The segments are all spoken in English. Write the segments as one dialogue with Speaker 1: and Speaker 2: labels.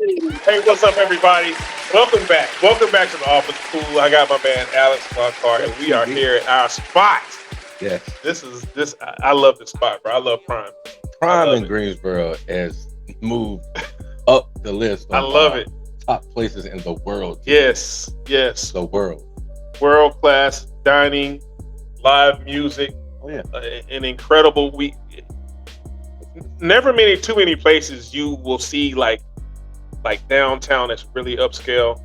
Speaker 1: Hey, what's up, everybody? Welcome back. Welcome back to the office pool. I got my man Alex Clark, and we are here at our spot.
Speaker 2: Yes.
Speaker 1: This. I love this spot, bro. I love Prime.
Speaker 2: Prime in Greensboro has moved up the list.
Speaker 1: I love it.
Speaker 2: Top places in the world.
Speaker 1: Yes.
Speaker 2: The world.
Speaker 1: World class dining, live music.
Speaker 2: Oh yeah.
Speaker 1: An incredible week. Never too many places you will see like downtown that's really upscale,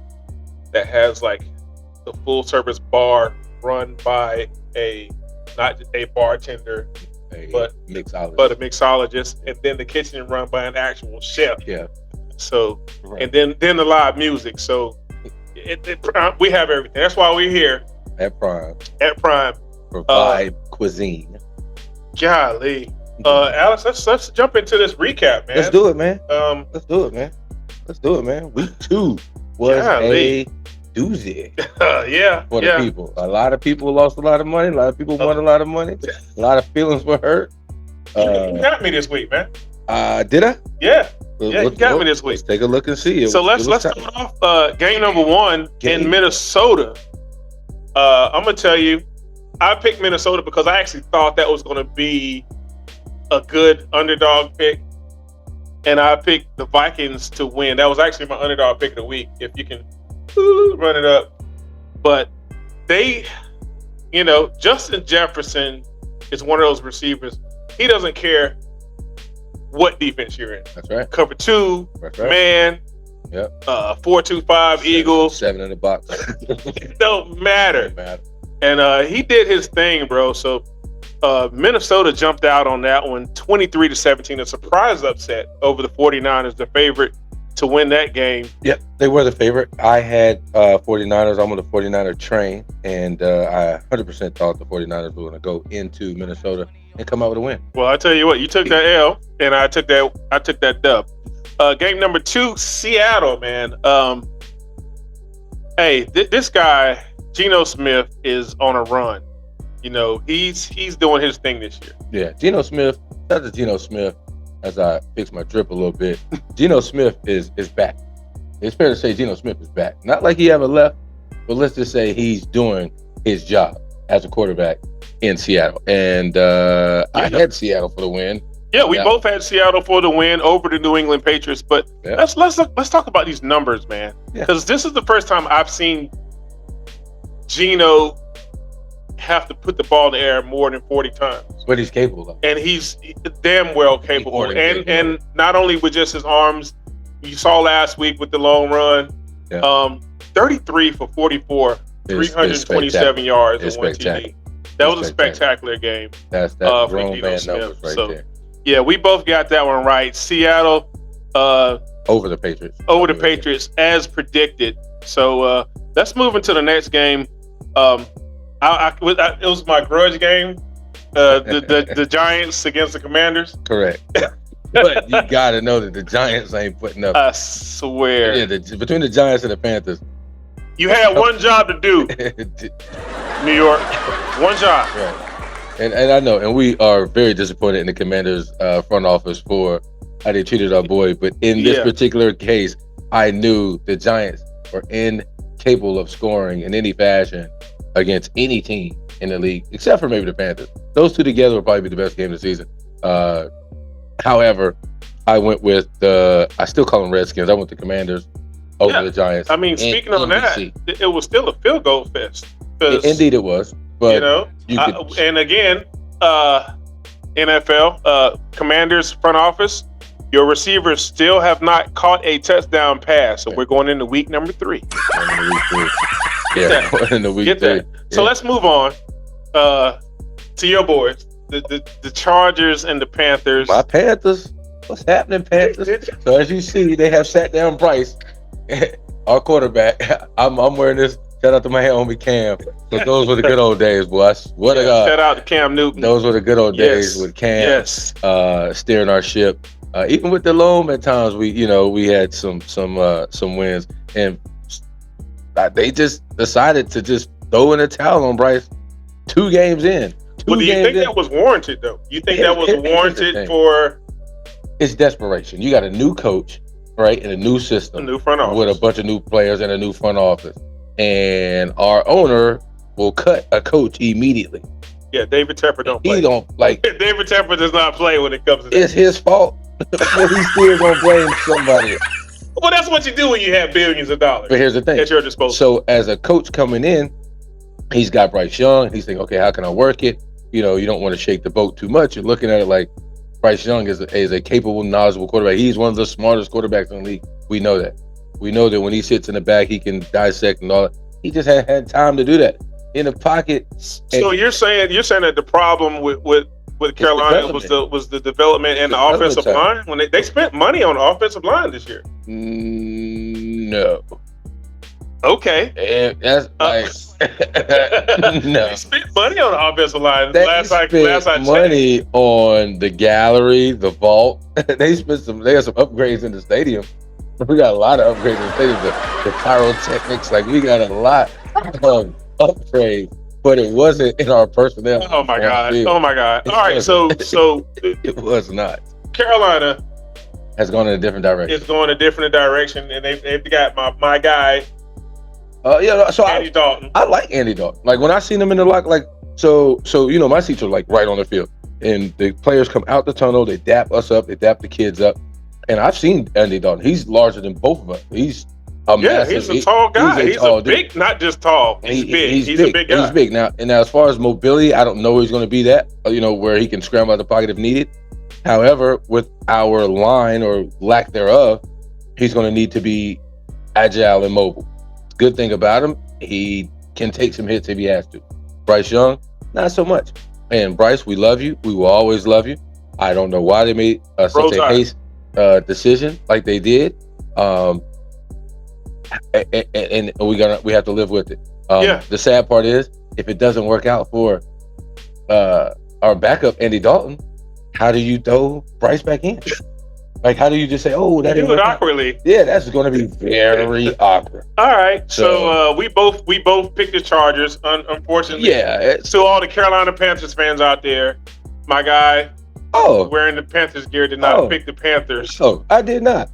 Speaker 1: that has like the full service bar run by not a bartender, but a mixologist, and then the kitchen run by an actual chef.
Speaker 2: Yeah.
Speaker 1: So,
Speaker 2: right.
Speaker 1: and then the live music. So we have everything. That's why we're here
Speaker 2: at Prime. For vibe cuisine.
Speaker 1: Golly. Alex, let's jump into this recap, man.
Speaker 2: Let's do it, man. Let's do it, man. Week 2 was a doozy. For the people. A lot of people lost a lot of money. A lot of people won a lot of money. A lot of feelings were hurt.
Speaker 1: You got me this week, man.
Speaker 2: Did I?
Speaker 1: Yeah. You got me this week.
Speaker 2: Let's take a look and see.
Speaker 1: So let's start off game number 1 in Minnesota. I'm gonna tell you, I picked Minnesota because I actually thought that was gonna be a good underdog pick, and I picked the Vikings to win. That was actually my underdog pick of the week, if you can run it up. But they, Justin Jefferson is one of those receivers. He doesn't care what defense you're in.
Speaker 2: That's right.
Speaker 1: Cover 2,
Speaker 2: that's right.
Speaker 1: Man.
Speaker 2: Yep.
Speaker 1: 4-2-5 Eagles.
Speaker 2: 7 in the box.
Speaker 1: It don't matter. And he did his thing, bro. So Minnesota jumped out on that one, 23-17, a surprise upset over the 49ers, the favorite to win that game.
Speaker 2: Yep, they were the favorite. I had 49ers. I'm on the 49er train, and I 100% thought the 49ers were going to go into Minnesota and come out with a win.
Speaker 1: Well, I tell you what, you took that L, and I took that dub. Game number 2, Seattle, man. This guy, Geno Smith, is on a run. He's doing his thing this year.
Speaker 2: Yeah, Geno Smith. Shout out to Geno Smith. As I fix my drip a little bit, Geno Smith is back. It's fair to say Geno Smith is back. Not like he ever left, but let's just say he's doing his job as a quarterback in Seattle. And I had Seattle for the win.
Speaker 1: Yeah, we both had Seattle for the win over the New England Patriots. But let's talk about these numbers, man. Because this is the first time I've seen Geno have to put the ball in the air more than 40 times.
Speaker 2: But he's capable of.
Speaker 1: And he's damn well capable. And not only with just his arms, you saw last week with the long run, 33 for 44, 327 yards and 1 TD. That was a spectacular game.
Speaker 2: That's grown man numbers right there.
Speaker 1: Yeah, we both got that one right. Seattle
Speaker 2: over the Patriots.
Speaker 1: Over the Patriots as predicted. So let's move into the next game. It was my grudge game, the Giants against the Commanders.
Speaker 2: Correct. But you got to know that the Giants ain't putting up.
Speaker 1: I swear.
Speaker 2: Yeah, between the Giants and the Panthers.
Speaker 1: You had one job to do, New York. One job.
Speaker 2: Right. And I know, and we are very disappointed in the Commanders front office for how they treated our boy. But in this particular case, I knew the Giants were incapable of scoring in any fashion against any team in the league, except for maybe the Panthers. Those two together will probably be the best game of the season. However, I went with I still call them Redskins. I went the Commanders over the Giants.
Speaker 1: I mean, speaking on that, it was still a field goal fest.
Speaker 2: Indeed it was. But
Speaker 1: and again, NFL, Commanders front office, your receivers still have not caught a touchdown pass. So we're going into week number 3.
Speaker 2: In the week
Speaker 1: Get that. So let's move on to your boys, the Chargers and the Panthers.
Speaker 2: My Panthers. What's happening, Panthers? So as you see, they have sat down Bryce, our quarterback. I'm wearing this. Shout out to my homie Cam. But those were the good old days, boy.
Speaker 1: Shout out to Cam Newton.
Speaker 2: Those were the good old days with Cam steering our ship. Even with the loam, at times we had some wins, and they just decided to just throw in a towel on Bryce 2 games in.
Speaker 1: Well, do you think that was warranted, though? You think that was warranted for?
Speaker 2: It's desperation. You got a new coach. right, in a new system,
Speaker 1: a new front office
Speaker 2: with a bunch of new players and a new front office, and our owner will cut a coach immediately.
Speaker 1: Yeah, David Tepper don't play.
Speaker 2: He don't like.
Speaker 1: David Tepper does not play when it comes to that.
Speaker 2: It's his fault. But he's still gonna blame somebody.
Speaker 1: Well, that's what you do when you have billions of dollars.
Speaker 2: But here's the thing.
Speaker 1: At your disposal.
Speaker 2: So as a coach coming in, he's got Bryce Young. He's thinking, okay, how can I work it? You know, you don't want to shake the boat too much. You're looking at it like Bryce Young is a capable, knowledgeable quarterback. He's one of the smartest quarterbacks in the league. We know that. We know that when he sits in the back, he can dissect and all that. He just hadn't had time to do that. In the pocket.
Speaker 1: So you're saying that the problem with Carolina was the development and the offensive line when they spent money on the offensive line this year?
Speaker 2: No.
Speaker 1: Okay.
Speaker 2: And that's like no.
Speaker 1: They spent money on the offensive line.
Speaker 2: They
Speaker 1: last I
Speaker 2: spent money on the gallery, the vault. They had some upgrades in the stadium. We got a lot of upgrades in the stadium. The pyrotechnics, like we got a lot of upgrades, but it wasn't in our personnel.
Speaker 1: Oh my god! Oh my god! All right, so
Speaker 2: it was not.
Speaker 1: Carolina
Speaker 2: has gone in a different direction.
Speaker 1: It's going a different direction, and they've got my guy.
Speaker 2: So
Speaker 1: Andy Dalton.
Speaker 2: I like Andy Dalton. Like when I seen him in the lock, like so you know, my seats are like right on the field, and the players come out the tunnel, they dap us up, they dap the kids up, and I've seen Andy Dalton. He's larger than both of us. He's a massive,
Speaker 1: he's a tall guy. He's a big,
Speaker 2: dude.
Speaker 1: Not just tall. He's big. He's a big guy.
Speaker 2: He's big now. And as far as mobility, I don't know he's going to be that. You know, where he can scramble out the pocket if needed. However, with our line or lack thereof, he's going to need to be agile and mobile. Good thing about him, he can take some hits if he has to. Bryce Young, not so much. And Bryce, we love you. We will always love you. I don't know why they made such a haste decision like they did. And we have to live with it. The sad part is, if it doesn't work out for our backup Andy Dalton, how do you throw Bryce back in? Like, how do you just say, "Oh, that didn't
Speaker 1: do it
Speaker 2: work
Speaker 1: awkwardly"?
Speaker 2: Out? Yeah, that's going to be very awkward.
Speaker 1: All right, so we both picked the Chargers. Unfortunately, to all the Carolina Panthers fans out there, my guy. Wearing the Panthers gear did not pick the Panthers.
Speaker 2: Oh, I did not.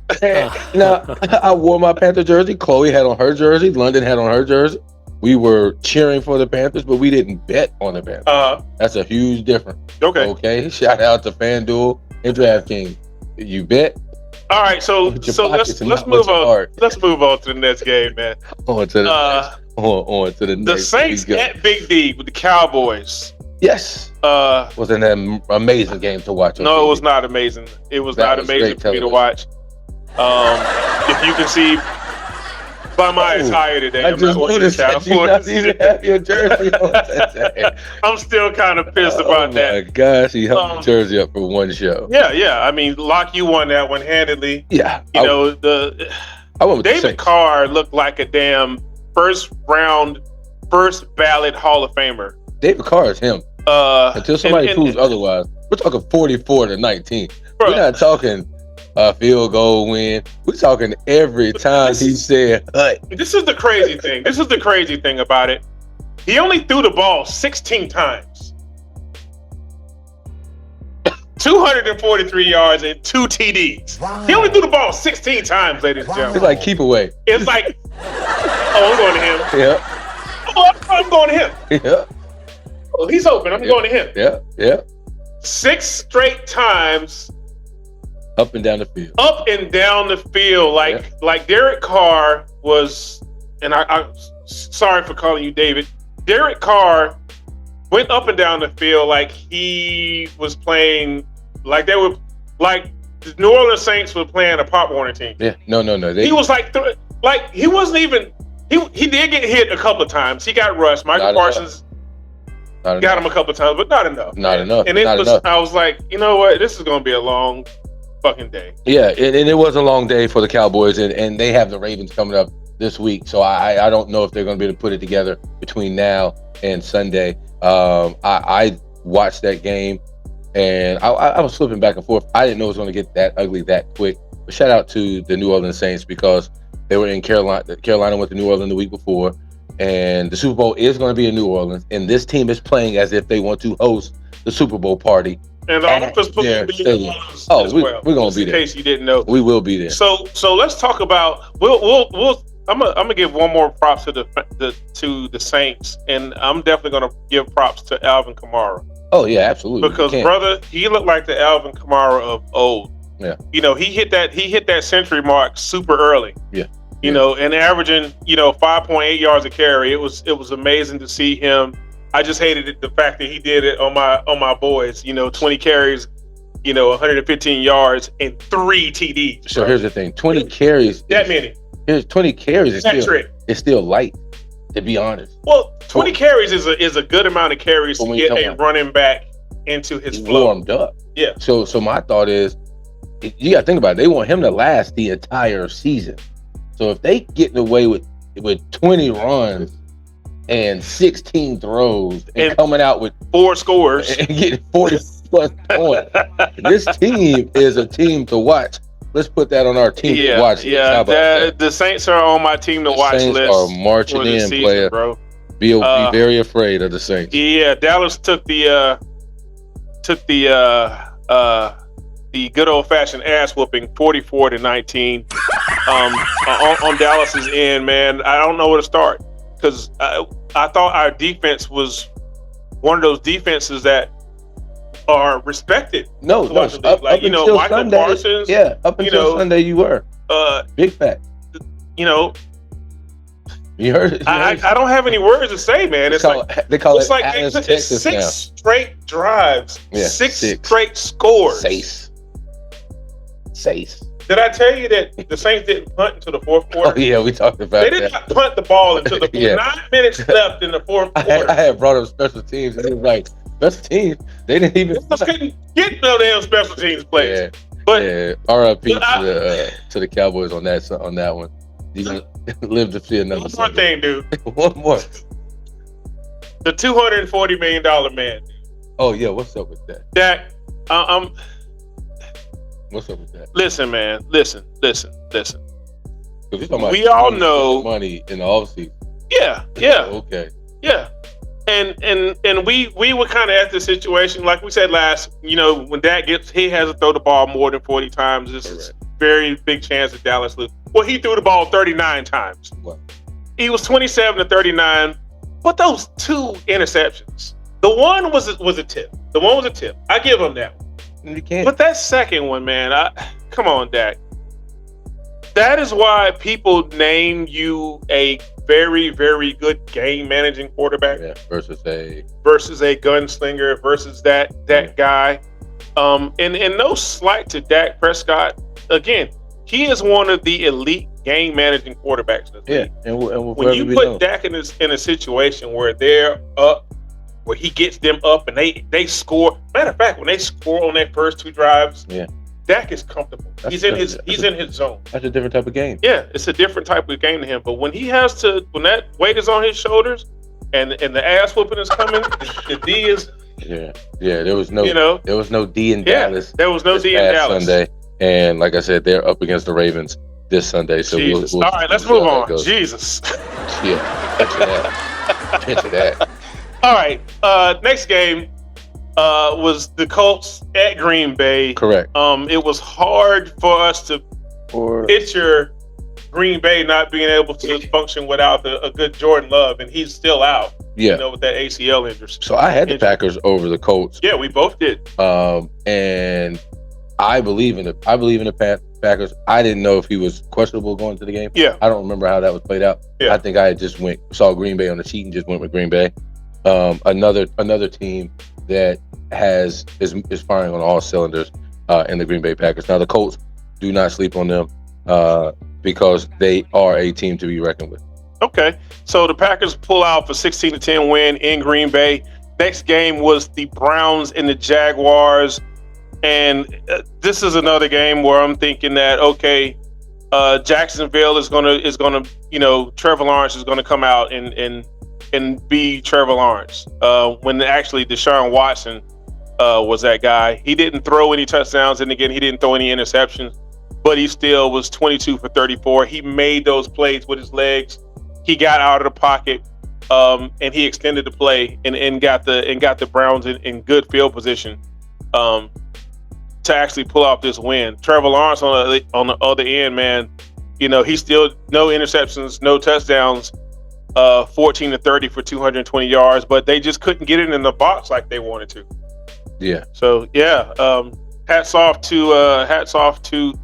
Speaker 2: Now, I wore my Panther jersey. Chloe had on her jersey. London had on her jersey. We were cheering for the Panthers, but we didn't bet on the Panthers. That's a huge difference. Okay. Shout out to FanDuel and DraftKings. You bet.
Speaker 1: All right, so let's move on. Let's move on to the next game, man.
Speaker 2: On to the next.
Speaker 1: The Saints at Big D with the Cowboys.
Speaker 2: Yes. Was an amazing game to watch.
Speaker 1: No, it was not amazing. It was not amazing for me to watch. If you can see by my attire today, I'm not watching the Cowboys. You not even have your jersey on today. I'm still kind of pissed about that.
Speaker 2: Oh my gosh, he held the jersey up for one show.
Speaker 1: Yeah. I mean, Locke, you won that one handedly.
Speaker 2: Yeah.
Speaker 1: David Carr looked like a damn first ballot Hall of Famer.
Speaker 2: David Carr is him. Until somebody proves otherwise. We're talking 44-19. We're not talking a field goal win. We're talking every time he said hut.
Speaker 1: This is the crazy thing. This is the crazy thing about it. He only threw the ball 16 times. 243 yards and 2 TDs. Wow. He only threw the ball 16 times, ladies and gentlemen.
Speaker 2: It's like keep away.
Speaker 1: It's like, I'm going to him.
Speaker 2: Yeah.
Speaker 1: Oh, I'm going to him.
Speaker 2: Yeah.
Speaker 1: Oh, he's open. I'm going to him.
Speaker 2: Yeah. 6
Speaker 1: straight times.
Speaker 2: Up and down the field.
Speaker 1: Like Derek Carr was, and I'm sorry for calling you David. Derek Carr went up and down the field like he was playing, like they were, like the New Orleans Saints were playing a Pop Warner team.
Speaker 2: Yeah, no.
Speaker 1: He was like he wasn't even. He did get hit a couple of times. He got rushed. Michael Parsons got him a couple of times, but not enough.
Speaker 2: Not enough.
Speaker 1: And I was like, you know what? This is going to be a long fucking day.
Speaker 2: Yeah, and it was a long day for the Cowboys, and they have the Ravens coming up this week. So I don't know if they're going to be able to put it together between now and Sunday. I watched that game, and I was flipping back and forth. I didn't know it was going to get that ugly that quick. But shout out to the New Orleans Saints because they were in Carolina. Carolina went to New Orleans the week before, and the Super Bowl is going to be in New Orleans. And this team is playing as if they want to host the Super Bowl party
Speaker 1: And all of us will be as well.
Speaker 2: We're gonna be there.
Speaker 1: In case you didn't know,
Speaker 2: we will be there.
Speaker 1: So let's talk about. We'll. I'm gonna give one more props to the Saints, and I'm definitely gonna give props to Alvin Kamara.
Speaker 2: Oh yeah, absolutely.
Speaker 1: Because brother, he looked like the Alvin Kamara of old.
Speaker 2: Yeah.
Speaker 1: You know, he hit that century mark super early.
Speaker 2: Yeah.
Speaker 1: You know, and averaging 5.8 yards a carry. It was amazing to see him. I just hated the fact that he did it on my boys. 20 carries, 115 yards and 3 TDs.
Speaker 2: So here's the thing: 20 carries.
Speaker 1: That many.
Speaker 2: Here's 20 carries. It's still light, to be honest.
Speaker 1: Well, 20 carries is a good amount of carries to get a running back into his flow.
Speaker 2: Warmed up.
Speaker 1: Yeah.
Speaker 2: So my thought is, you got to think about it. They want him to last the entire season. So if they getting away with 20 runs and 16 throws and coming out with
Speaker 1: 4 scores
Speaker 2: and getting 40 plus points, this team is a team to watch. Let's put that on our team to watch.
Speaker 1: Yeah, the Saints are on my team to watch list.
Speaker 2: Are marching in, season, player.
Speaker 1: Bro.
Speaker 2: Be very afraid of the Saints.
Speaker 1: Yeah, Dallas took the good old fashioned ass whooping, 44-19. On Dallas's end, man. I don't know where to start because I thought our defense was one of those defenses that are respected.
Speaker 2: No, up until Michael Sunday, Parsons. Yeah, up until Sunday, you were big fact. You heard it.
Speaker 1: I don't have any words to say, man. It's
Speaker 2: they call it
Speaker 1: like
Speaker 2: Texas
Speaker 1: 6
Speaker 2: now.
Speaker 1: Straight drives,
Speaker 2: yeah,
Speaker 1: 6 straight scores.
Speaker 2: Sace.
Speaker 1: Did I tell you that the Saints didn't punt until the fourth quarter?
Speaker 2: Oh yeah, we talked about that.
Speaker 1: They did not punt the ball until the 9 minutes left in the fourth quarter.
Speaker 2: I had brought up special teams, and it was like, special teams, they didn't even
Speaker 1: couldn't get no damn special teams players.
Speaker 2: Yeah, but R.I.P. to the Cowboys on that one. You gonna live to see another.
Speaker 1: One more thing, dude.
Speaker 2: One more.
Speaker 1: The $240 million man.
Speaker 2: Oh yeah, what's up with that?
Speaker 1: Dak,
Speaker 2: what's up with that?
Speaker 1: Listen, man. Listen.
Speaker 2: We
Speaker 1: all know
Speaker 2: money in the offseason.
Speaker 1: Yeah.
Speaker 2: Okay.
Speaker 1: Yeah. And we were kind of at the situation, like we said last, when Dak he has to throw the ball more than 40 times. This is very big chance that Dallas lose. Well, he threw the ball 39 times.
Speaker 2: What?
Speaker 1: He was 27-39, but those 2 interceptions. The one was a tip. I give him that one.
Speaker 2: You can't.
Speaker 1: But that second one, man, come on, Dak. That is why people name you a very, very good game managing quarterback.
Speaker 2: Yeah, versus a
Speaker 1: gunslinger, versus that guy. And no slight to Dak Prescott. Again, he is one of the elite game managing quarterbacks in the league.
Speaker 2: And
Speaker 1: when you put Dak in a situation where they're up, where he gets them up and they score. Matter of fact, when they score on their first 2 drives, Dak is comfortable. He's in his zone.
Speaker 2: That's a different type of game.
Speaker 1: Yeah, it's a different type of game to him. But when that weight is on his shoulders and the ass whooping is coming, the D is.
Speaker 2: Yeah. There was no D in Dallas.
Speaker 1: There was no D in Dallas
Speaker 2: Sunday. And like I said, they're up against the Ravens this Sunday. So we'll
Speaker 1: all right, let's move on. Jesus.
Speaker 2: Yeah. Picture that.
Speaker 1: All right. Next game was the Colts at Green Bay.
Speaker 2: Correct.
Speaker 1: It was hard for us to picture Green Bay not being able to function without a good Jordan Love, and he's still out.
Speaker 2: Yeah.
Speaker 1: With that ACL injury.
Speaker 2: So I had the Packers over the Colts.
Speaker 1: Yeah, we both did.
Speaker 2: And I believe in the Packers. I didn't know if he was questionable going to the game.
Speaker 1: Yeah.
Speaker 2: I don't remember how that was played out.
Speaker 1: Yeah.
Speaker 2: I think I just saw Green Bay on the sheet and just went with Green Bay. Another team that is firing on all cylinders in the Green Bay Packers. Now the Colts, do not sleep on them because they are a team to be reckoned with.
Speaker 1: Okay, so the Packers pull out for 16-10 win in Green Bay. Next game was the Browns and the Jaguars, and this is another game where I'm thinking that Jacksonville is gonna Trevor Lawrence is gonna come out and be Trevor Lawrence when actually Deshaun Watson was that guy. He didn't throw any touchdowns, and again, he didn't throw any interceptions, but he still was 22 for 34. He made those plays with his legs. He got out of the pocket, and he extended the play and got the Browns in good field position to actually pull off this win. Trevor Lawrence on the other end, man. He's still no interceptions, no touchdowns. 14 to 30 for 220 yards, but they just couldn't get it in the box like they wanted to.
Speaker 2: Yeah.
Speaker 1: So yeah, hats off to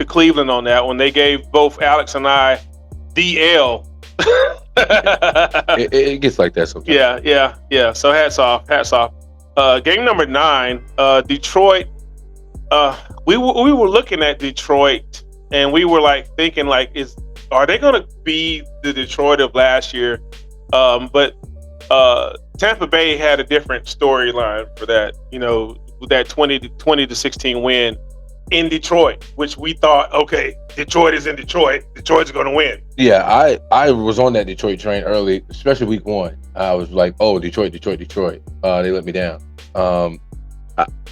Speaker 1: Cleveland on that one. They gave both Alex and I DL.
Speaker 2: it gets like that sometimes.
Speaker 1: Yeah. So hats off. Game number 9, Detroit. We were looking at Detroit, and we were thinking are they going to be the Detroit of last year? But Tampa Bay had a different storyline for that. With that 20 to 16 win in Detroit, which we thought, okay, Detroit is in Detroit. Detroit's going to win.
Speaker 2: Yeah, I was on that Detroit train early, especially week 1. I was like, oh, Detroit. They let me down.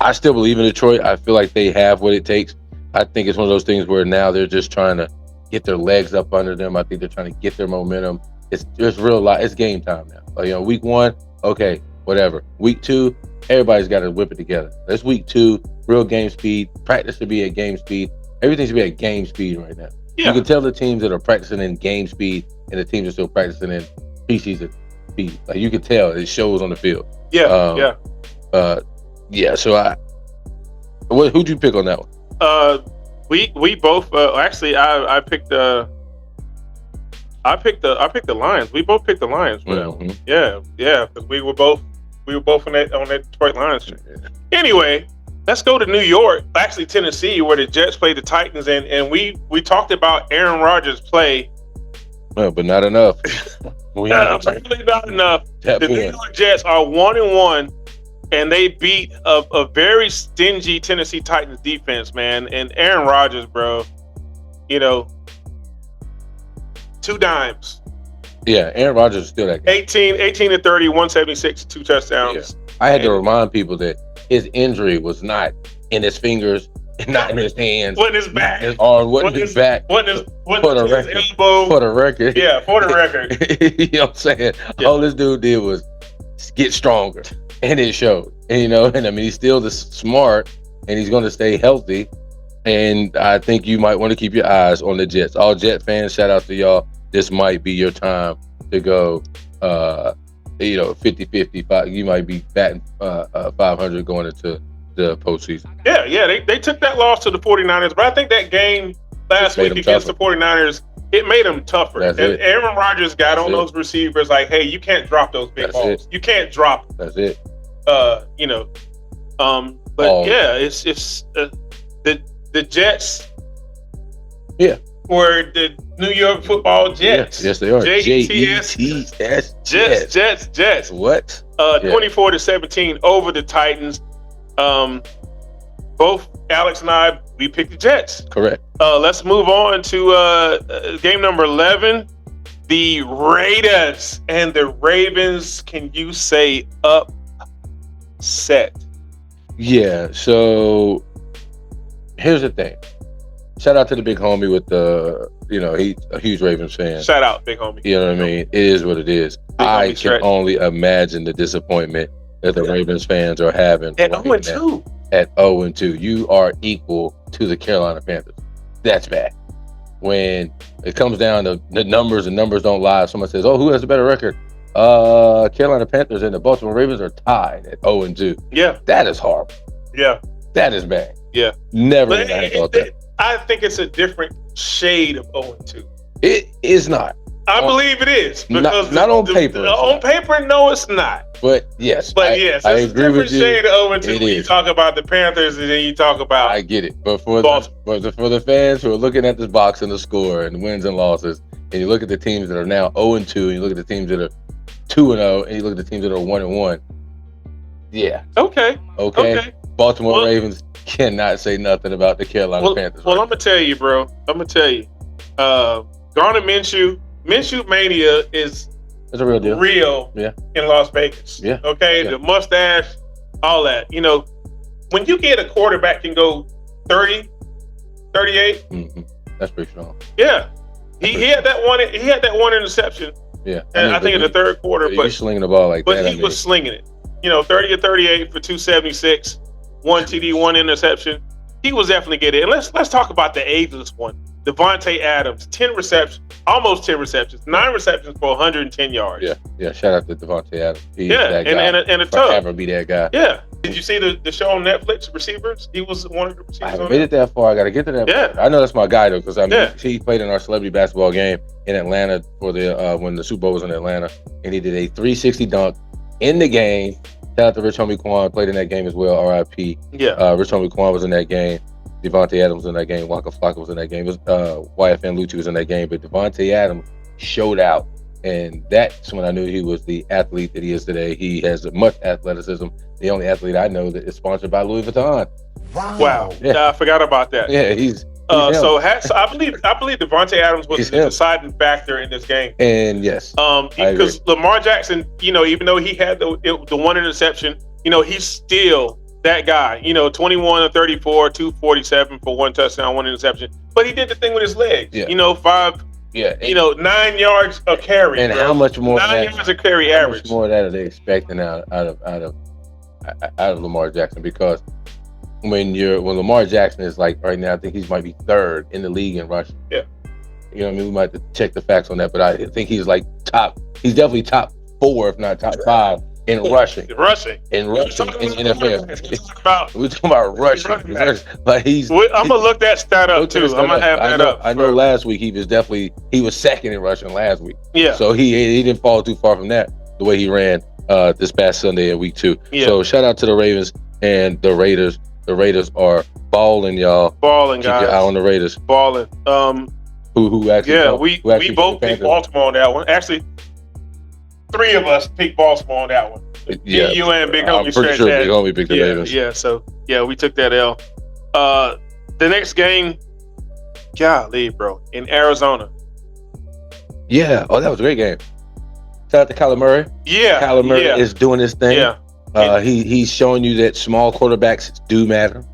Speaker 2: I still believe in Detroit. I feel like they have what it takes. I think it's one of those things where now they're just trying to get their legs up under them. I think they're trying to get their momentum. It's real life. It's game time now. Week 1, okay, whatever. Week 2, everybody's got to whip it together. That's week 2, real game speed. Practice should be at game speed. Everything should be at game speed right now. Yeah. You can tell the teams that are practicing in game speed and the teams are still practicing in preseason speed. You can tell it shows on the field.
Speaker 1: Yeah.
Speaker 2: So who'd you pick on that one?
Speaker 1: We both actually I picked the Lions. We both picked the Lions for that one. Yeah. We were both on that Detroit Lions train. Anyway, let's go to New York, actually Tennessee, where the Jets played the Titans, and we talked about Aaron Rodgers' play.
Speaker 2: No, but not enough.
Speaker 1: Really not enough. The New York Jets are 1-1. And they beat a very stingy Tennessee Titans defense, man. And Aaron Rodgers, bro, 2 dimes.
Speaker 2: Yeah, Aaron Rodgers is still that guy.
Speaker 1: 18 to 30, 176, 2 touchdowns.
Speaker 2: Yeah. I had to remind people that his injury was not in his fingers, not in his hands.
Speaker 1: Wasn't his back.
Speaker 2: His arm, wasn't his back.
Speaker 1: Wasn't his elbow.
Speaker 2: For the record.
Speaker 1: Yeah, for the record.
Speaker 2: You know what I'm saying? Yeah. All this dude did was get stronger. And it showed, and he's still smart, and he's going to stay healthy. And I think you might want to keep your eyes on the Jets. All Jet fans, shout out to y'all. This might be your time to go, 50-50. You might be batting 500 going into the postseason.
Speaker 1: Yeah. They took that loss to the 49ers, but I think that game last week against the 49ers, it made them tougher. Aaron Rodgers got on those receivers hey, you can't drop those big balls. You can't drop them.
Speaker 2: That's it.
Speaker 1: Yeah, it's the Jets.
Speaker 2: Yeah.
Speaker 1: Or the New York Football Jets.
Speaker 2: Yes, they are.
Speaker 1: Jets. Jets.
Speaker 2: What?
Speaker 1: 24 to 17 over the Titans. Both Alex and I, we picked the Jets.
Speaker 2: Correct.
Speaker 1: Let's move on to game number 11. The Raiders and the Ravens. Can you say upset?
Speaker 2: Yeah. So here's the thing. Shout out to the big homie with the, he's a huge Ravens fan.
Speaker 1: Shout out, big homie.
Speaker 2: You know what I mean? It is what it is. I can only imagine the disappointment that the Ravens fans are having.
Speaker 1: At 0-2.
Speaker 2: At 0-2. You are equal to the Carolina Panthers. That's bad. When it comes down to the numbers and numbers don't lie, someone says, oh, who has a better record? Carolina Panthers and the Baltimore Ravens are tied at 0-2.
Speaker 1: Yeah.
Speaker 2: That is horrible.
Speaker 1: Yeah.
Speaker 2: That is bad.
Speaker 1: Yeah.
Speaker 2: Never would I have thought that.
Speaker 1: I think it's a different shade of 0-2.
Speaker 2: It is not.
Speaker 1: I believe it is. Because
Speaker 2: not on paper.
Speaker 1: On paper, no, it's not.
Speaker 2: But yes.
Speaker 1: It's
Speaker 2: I
Speaker 1: a
Speaker 2: agree
Speaker 1: different
Speaker 2: with you.
Speaker 1: shade of 0-2 when you talk about the Panthers and then you talk about
Speaker 2: I get it. But for the fans who are looking at this box and the score and wins and losses, and you look at the teams that are now 0-2, and you look at the teams that are 2-0, and you look at the teams that are 1-1. Yeah.
Speaker 1: Okay.
Speaker 2: Baltimore Ravens cannot say nothing about the Carolina Panthers.
Speaker 1: Well, I'm gonna tell you, bro. Garner Minshew mania is
Speaker 2: a real deal.
Speaker 1: In Las Vegas.
Speaker 2: Yeah.
Speaker 1: Okay. The mustache, all that. When you get a quarterback can go 30, 38.
Speaker 2: Mm-hmm. That's pretty strong.
Speaker 1: Yeah. He had that one. He had that one interception.
Speaker 2: Yeah.
Speaker 1: I think in the third quarter.
Speaker 2: But he's slinging the ball like that.
Speaker 1: But he was slinging it. 30 or 38 for 276. 1 TD, 1 interception. He was definitely get it. And let's talk about the ageless one. Devontae Adams, 10 receptions, almost 10 receptions, 9 receptions for 110 yards.
Speaker 2: Yeah. Shout out to Devontae Adams. He's that guy.
Speaker 1: And a tug.
Speaker 2: Forever be that guy.
Speaker 1: Yeah. Did you see the show on Netflix, Receivers? He was one of the receivers.
Speaker 2: I haven't made it that far. I got to get to that.
Speaker 1: Yeah.
Speaker 2: Part. I know that's my guy though, because he played in our celebrity basketball game in Atlanta for the when the Super Bowl was in Atlanta, and he did a 360 dunk in the game. Shout out to Rich Homie Quan, played in that game as well. R.I.P.
Speaker 1: Yeah.
Speaker 2: Rich Homie Quan was in that game. Devontae Adams was in that game. Waka Flocka was in that game. YFN Lucci was in that game. But Devontae Adams showed out. And that's when I knew he was the athlete that he is today. He has much athleticism. The only athlete I know that is sponsored by Louis Vuitton.
Speaker 1: Wow.
Speaker 2: Yeah.
Speaker 1: I forgot about that.
Speaker 2: Yeah, he's
Speaker 1: so I believe Devontae Adams was the deciding factor in this game.
Speaker 2: And yes.
Speaker 1: Because Lamar Jackson, even though he had the one interception, he's still that guy, 21 of 34, 247 for 1 touchdown, 1 interception. But he did the thing with his legs. Yeah. 5. Yeah. 9 yards a carry.
Speaker 2: And how much more?
Speaker 1: 9 yards a carry average.
Speaker 2: How much more of that are they expecting out of Lamar Jackson? Because when Lamar Jackson is like right now, I think he might be 3rd in the league in rushing.
Speaker 1: Yeah.
Speaker 2: We might have to check the facts on that, but I think he's like he's definitely top 4, if not top 5 in rushing. In NFL. We're talking about rushing. But
Speaker 1: I'm gonna look that stat up too. I'm gonna have that up.
Speaker 2: I know last week he was 2nd in rushing last week.
Speaker 1: Yeah.
Speaker 2: So he didn't fall too far from that, the way he ran this past Sunday in week 2. Yeah. So shout out to the Ravens and the Raiders. The Raiders are balling, y'all.
Speaker 1: Balling, guys.
Speaker 2: Keep your eye on the Raiders.
Speaker 1: Balling.
Speaker 2: Who actually?
Speaker 1: Yeah, we both picked Baltimore on that one. Actually, 3 of us picked Baltimore on that one.
Speaker 2: Yeah,
Speaker 1: you and Big Homie.
Speaker 2: I'm pretty sure Big Homie picked the Ravens.
Speaker 1: Yeah. So we took that L. The next game, golly, bro, in Arizona.
Speaker 2: Yeah. Oh, that was a great game. Shout out to Kyler Murray.
Speaker 1: Yeah.
Speaker 2: Kyler Murray is doing his thing.
Speaker 1: Yeah.
Speaker 2: He's showing you that small quarterbacks do matter.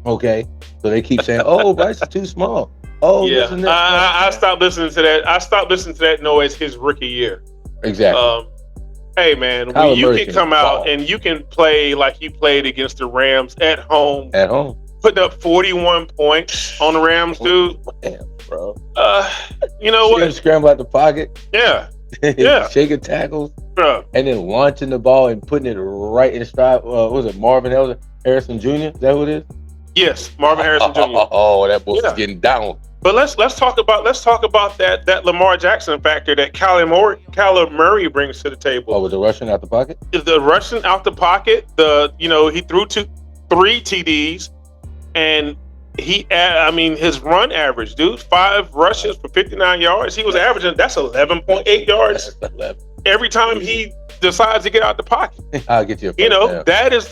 Speaker 2: Okay. So they keep saying, "Oh, Bryce is too small." Oh,
Speaker 1: yeah. I stopped listening to that. I stopped listening to that noise his rookie year.
Speaker 2: Exactly.
Speaker 1: Hey man, when you can come out and you can play like you played against the Rams at home, putting up 41 points on the Rams, dude.
Speaker 2: Damn, bro.
Speaker 1: You know what?
Speaker 2: Scramble out the pocket.
Speaker 1: Yeah.
Speaker 2: Shaking tackles,
Speaker 1: bro,
Speaker 2: and then launching the ball and putting it right in stride. What was it, Marvin Harrison Jr.? Is that who it is?
Speaker 1: Yes, Marvin Harrison Jr.
Speaker 2: Oh, that boy's getting down.
Speaker 1: But let's talk about that Lamar Jackson factor that Kyler Murray brings to the table.
Speaker 2: Oh, was it rushing out the pocket?
Speaker 1: The rushing out the pocket. He threw 3 TDs, and his run average, dude, 5 rushes for 59 yards. He was averaging, that's 11.8 yards.
Speaker 2: That's 11.
Speaker 1: Every time he decides to get out the pocket.
Speaker 2: I'll get you a
Speaker 1: that's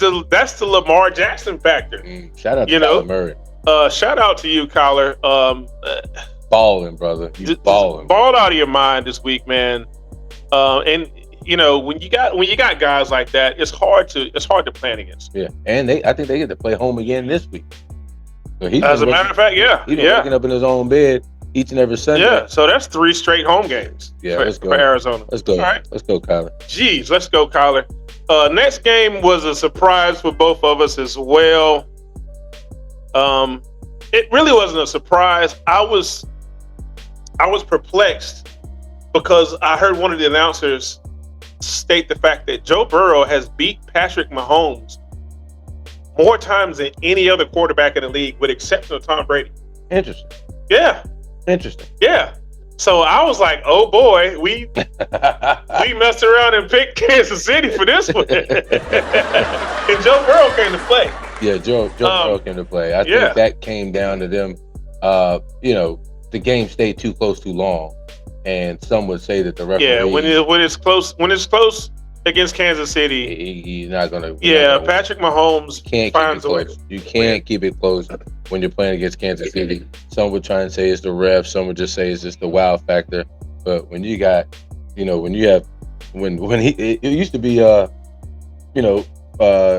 Speaker 1: the Lamar Jackson factor.
Speaker 2: Shout out to Kyler Murray.
Speaker 1: Shout out to you, Kyler.
Speaker 2: Balling, brother. He's balling.
Speaker 1: Balled out of your mind this week, man. And when you got guys like that, it's hard to plan against.
Speaker 2: Yeah, and I think they get to play home again this week. So
Speaker 1: as a matter of fact,
Speaker 2: he's waking up in his own bed each and every Sunday.
Speaker 1: Yeah, so that's 3 straight home games.
Speaker 2: Let's go
Speaker 1: for Arizona.
Speaker 2: Let's go.
Speaker 1: All right.
Speaker 2: Let's go, Kyler.
Speaker 1: Jeez, let's go, Kyler. Next game was a surprise for both of us as well. It really wasn't a surprise. I was perplexed because I heard one of the announcers state the fact that Joe Burrow has beat Patrick Mahomes more times than any other quarterback in the league, with exception of Tom Brady.
Speaker 2: Interesting.
Speaker 1: Yeah.
Speaker 2: Interesting.
Speaker 1: Yeah. So I was like, oh boy, we messed around and picked Kansas City for this one. And Joe Burrow came to play.
Speaker 2: Yeah, Joe Burrow came to play. I think that came down to them. The game stayed too close too long, and some would say that the referee.
Speaker 1: Yeah, when it's close against Kansas City,
Speaker 2: he's not gonna.
Speaker 1: Patrick Mahomes finds a way.
Speaker 2: You can't keep it close when you're playing against Kansas City. Some would try and say it's the ref. Some would just say it's just the wow factor. But when you got, when you have, it used to be,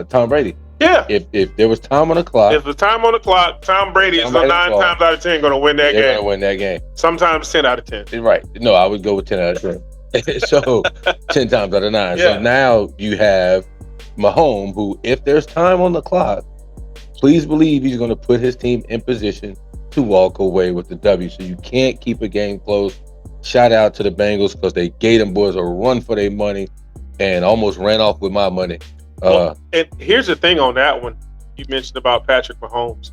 Speaker 2: Tom Brady.
Speaker 1: Yeah.
Speaker 2: If there was time on the clock.
Speaker 1: If the time on the clock, Tom Brady is 9 times out of 10 going to win that game.
Speaker 2: They're going to win that game.
Speaker 1: Sometimes 10 out of 10.
Speaker 2: Right. No, I would go with 10 out of 10. So 10 times out of 9.
Speaker 1: Yeah.
Speaker 2: So now you have Mahomes, who, if there's time on the clock, please believe he's going to put his team in position to walk away with the W. So you can't keep a game close. Shout out to the Bengals because they gave them boys a run for their money and almost ran off with my money.
Speaker 1: And here's the thing on that one. You mentioned about Patrick Mahomes.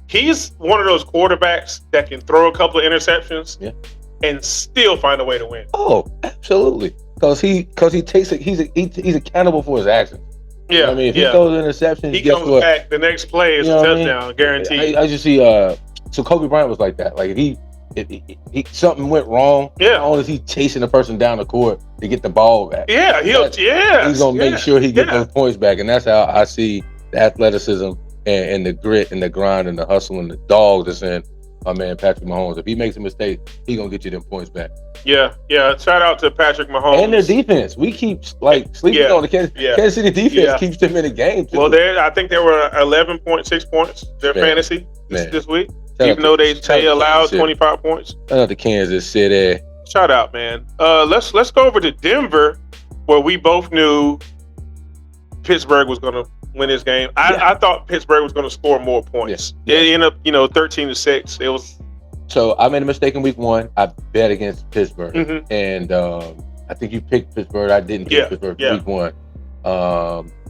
Speaker 1: He's one of those quarterbacks that can throw a couple of interceptions and still find a way to win.
Speaker 2: Oh, absolutely. Because he takes it. He's accountable for his actions.
Speaker 1: Yeah,
Speaker 2: you know what I mean, if he throws an interception,
Speaker 1: he comes back. The next play is a touchdown, guaranteed.
Speaker 2: I just see. So Kobe Bryant was like that. Like if he something went wrong, not only is he chasing the person down the court to get the ball back. Yeah,
Speaker 1: he's
Speaker 2: gonna make sure he gets those points back, and that's how I see the athleticism and the grit and the grind and the hustle and the dog that's in my man Patrick Mahomes. If he makes a mistake, he gonna get you them points back. Yeah.
Speaker 1: Shout out to Patrick Mahomes
Speaker 2: and their defense. We keep sleeping on the Kansas City defense keeps them in the game too.
Speaker 1: Well, I think they were 11.6 points. Their fantasy this week, even though they allowed 25 points.
Speaker 2: Shout out to Kansas City.
Speaker 1: Shout out, man. Let's go over to Denver, where we both knew Pittsburgh was gonna win this game. I thought Pittsburgh was going to score more points. It ended up, 13-6. It was.
Speaker 2: So I made a mistake in week 1. I bet against Pittsburgh, and I think you picked Pittsburgh. I didn't pick Pittsburgh week 1.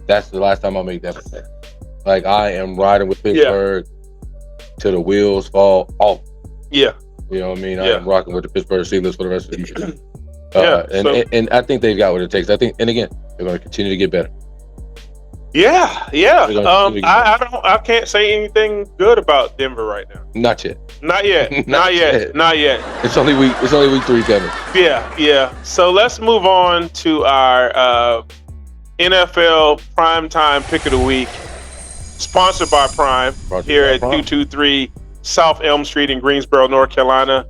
Speaker 2: That's the last time I made that mistake. Like, I am riding with Pittsburgh till the wheels fall off. Yeah. You know what I mean? I am rocking with the Pittsburgh Steelers for the rest of the year. And I think they've got what it takes. I think, and again, they're going to continue to get better.
Speaker 1: I can't say anything good about Denver right now.
Speaker 2: Not yet.
Speaker 1: Not yet.
Speaker 2: It's only week 3 coming.
Speaker 1: Yeah. So let's move on to our NFL primetime pick of the week, sponsored by Prime here at 223 South Elm Street in Greensboro, North Carolina.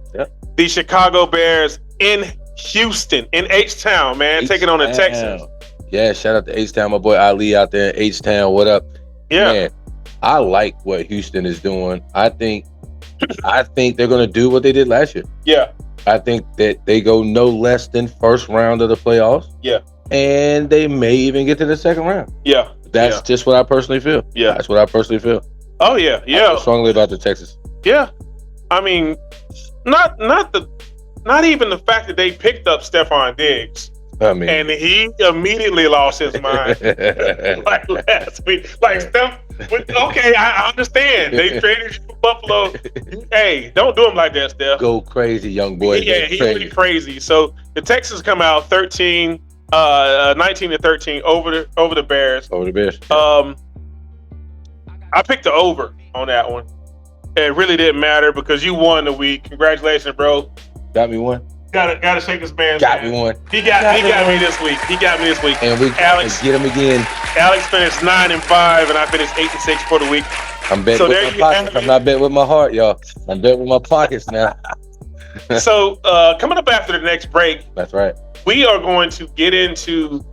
Speaker 1: The Chicago Bears in Houston, in H-Town, man, taking on the Texans.
Speaker 2: Yeah, shout out to H-Town, my boy Ali out there in H-Town. What up? Yeah. Man, I like what Houston is doing. I think they're going to do what they did last year. Yeah. I think that they go no less than first round of the playoffs. Yeah. And they may even get to the second round. Yeah. That's just what I personally feel. Yeah. That's what I personally feel.
Speaker 1: Oh, yeah. Yeah.
Speaker 2: I feel strongly about the Texans.
Speaker 1: Yeah. I mean, not even the fact that they picked up Stephon Diggs. And he immediately lost his mind like last week. Like, Steph, okay, I understand. They traded you for Buffalo. Hey, don't do him like that, Steph.
Speaker 2: Go crazy, young boy.
Speaker 1: Yeah, he went crazy. So the Texans come out 19-13 over the Bears.
Speaker 2: Over the Bears.
Speaker 1: I picked the over on that one. It really didn't matter because you won the week. Congratulations, bro.
Speaker 2: Got me one.
Speaker 1: Gotta shake this man's
Speaker 2: hand.
Speaker 1: Me
Speaker 2: one.
Speaker 1: He got me this week.
Speaker 2: And we get him again.
Speaker 1: Alex finished 9-5, and I finished 8-6 for the week.
Speaker 2: I'm betting with my pockets. I'm not betting with my heart, y'all. I'm betting with my pockets now.
Speaker 1: So coming up after the next break,
Speaker 2: that's right.
Speaker 1: We are going to get into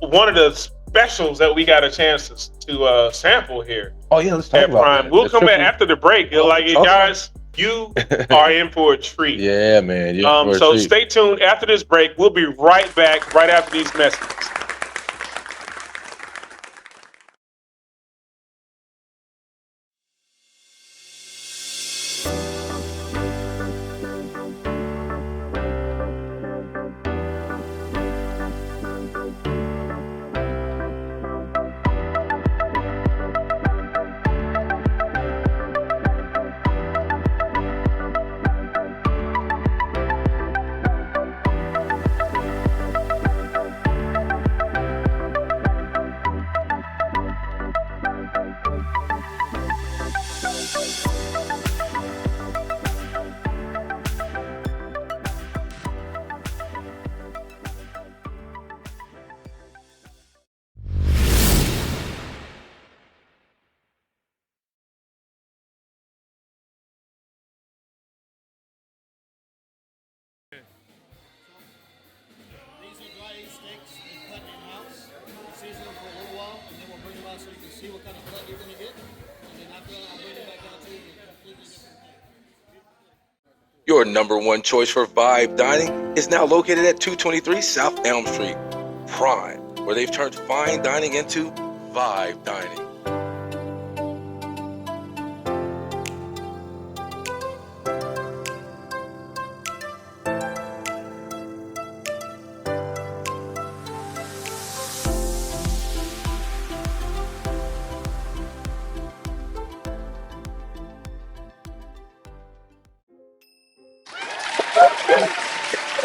Speaker 1: one of the specials that we got a chance to sample here.
Speaker 2: Oh yeah, let's talk about
Speaker 1: Prime. We'll come back after the break. Guys. You are in for a treat.
Speaker 2: Yeah, man.
Speaker 1: So stay tuned after this break. We'll be right back right after these messages.
Speaker 2: Your number one choice for vibe dining is now located at 223 South Elm Street. Prime, where they've turned fine dining into vibe dining.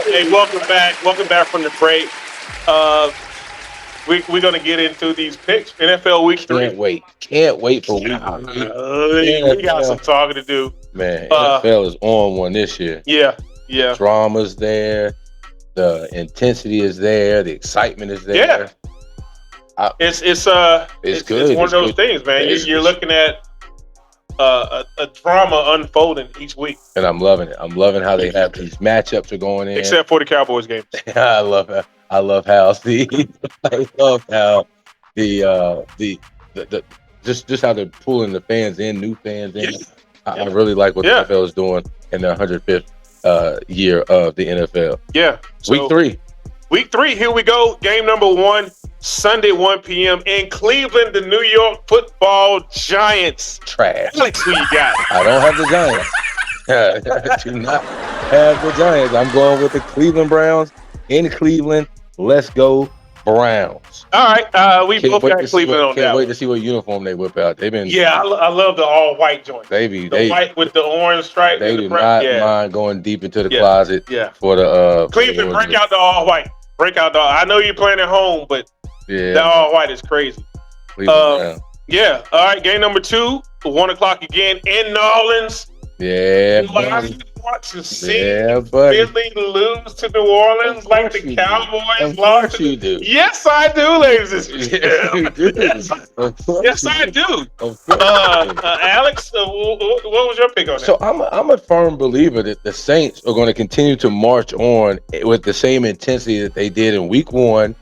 Speaker 1: Hey, welcome back. Welcome back from the break. We're going to get into these picks. NFL Week 3.
Speaker 2: Can't wait for Week 3.
Speaker 1: We got some talking to do.
Speaker 2: Man, NFL is on one this year.
Speaker 1: Yeah.
Speaker 2: The drama's there. The intensity is there. The excitement is there.
Speaker 1: Yeah. It's good. It's one of those things, man. You're looking at a drama unfolding each week,
Speaker 2: and I'm loving it. I'm loving how they have these matchups are going in,
Speaker 1: except for the Cowboys games.
Speaker 2: I love how just how they're pulling the fans in, new fans in. I really like what the NFL is doing in their 105th year of the NFL.
Speaker 1: Yeah.
Speaker 2: So,
Speaker 1: Week 3, here we go. Game number 1, Sunday, 1 p.m. in Cleveland, the New York Football Giants.
Speaker 2: Trash.
Speaker 1: Alex, who you got?
Speaker 2: I don't have the Giants. I do not have the Giants. I'm going with the Cleveland Browns in Cleveland. Let's go Browns.
Speaker 1: All right. We both got Cleveland on that.
Speaker 2: Can't wait to see what uniform they whip out. They've been.
Speaker 1: Yeah, I love the all-white joint.
Speaker 2: The
Speaker 1: white with the orange stripe.
Speaker 2: They do not mind going deep into the closet for the
Speaker 1: Cleveland, break out the all-white. I know you're playing at home, but the all-white is crazy. Yeah. All right. Game number 2, 1 o'clock again in New Orleans.
Speaker 2: Yeah.
Speaker 1: Want to see Philly lose to New Orleans like the Cowboys lost?
Speaker 2: You do.
Speaker 1: Yes, I do, ladies and gentlemen. Yes, I do. Alex, what was your pick on that?
Speaker 2: So I'm a firm believer that the Saints are going to continue to march on with the same intensity that they did in Week 1,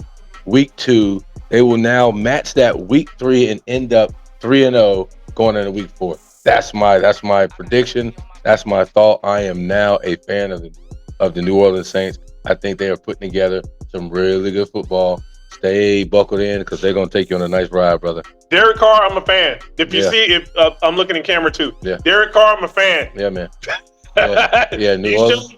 Speaker 2: Week 2. They will now match that Week 3 and end up 3-0 going into Week 4. That's my prediction. That's my thought. I am now a fan of the New Orleans Saints. I think they are putting together some really good football. Stay buckled in because they're going to take you on a nice ride, brother.
Speaker 1: Derek Carr, I'm a fan. If you see, I'm looking in camera too.
Speaker 2: Yeah.
Speaker 1: Derek Carr, I'm a fan.
Speaker 2: Yeah, man. New Orleans.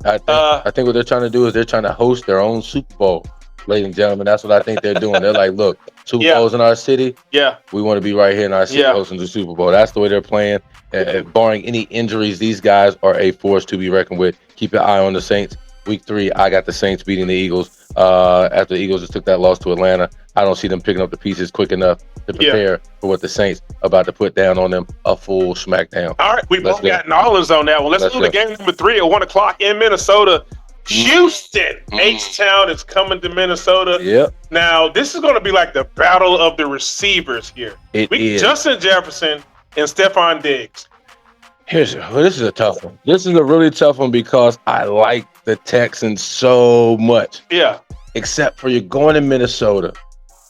Speaker 2: I think what they're trying to do is they're trying to host their own Super Bowl. Ladies and gentlemen, that's what I think they're doing. They're like, look, Super Bowl's in our city.
Speaker 1: Yeah.
Speaker 2: We want to be right here in our city hosting the Super Bowl. That's the way they're playing. Barring any injuries, these guys are a force to be reckoned with. Keep your eye on the Saints. Week 3, I got the Saints beating the Eagles. After the Eagles just took that loss to Atlanta, I don't see them picking up the pieces quick enough to prepare for what the Saints about to put down on them, a full smackdown.
Speaker 1: All right, we both got New Orleans on that one. Let's move to game number 3 at 1 o'clock in Minnesota. Houston, H-Town is coming to Minnesota.
Speaker 2: Yep.
Speaker 1: Now, this is going to be like the battle of the receivers here.
Speaker 2: It is.
Speaker 1: Justin Jefferson and Stephon Diggs.
Speaker 2: This is a tough one. This is a really tough one because I like the Texans so much.
Speaker 1: Yeah.
Speaker 2: Except for you're going to Minnesota.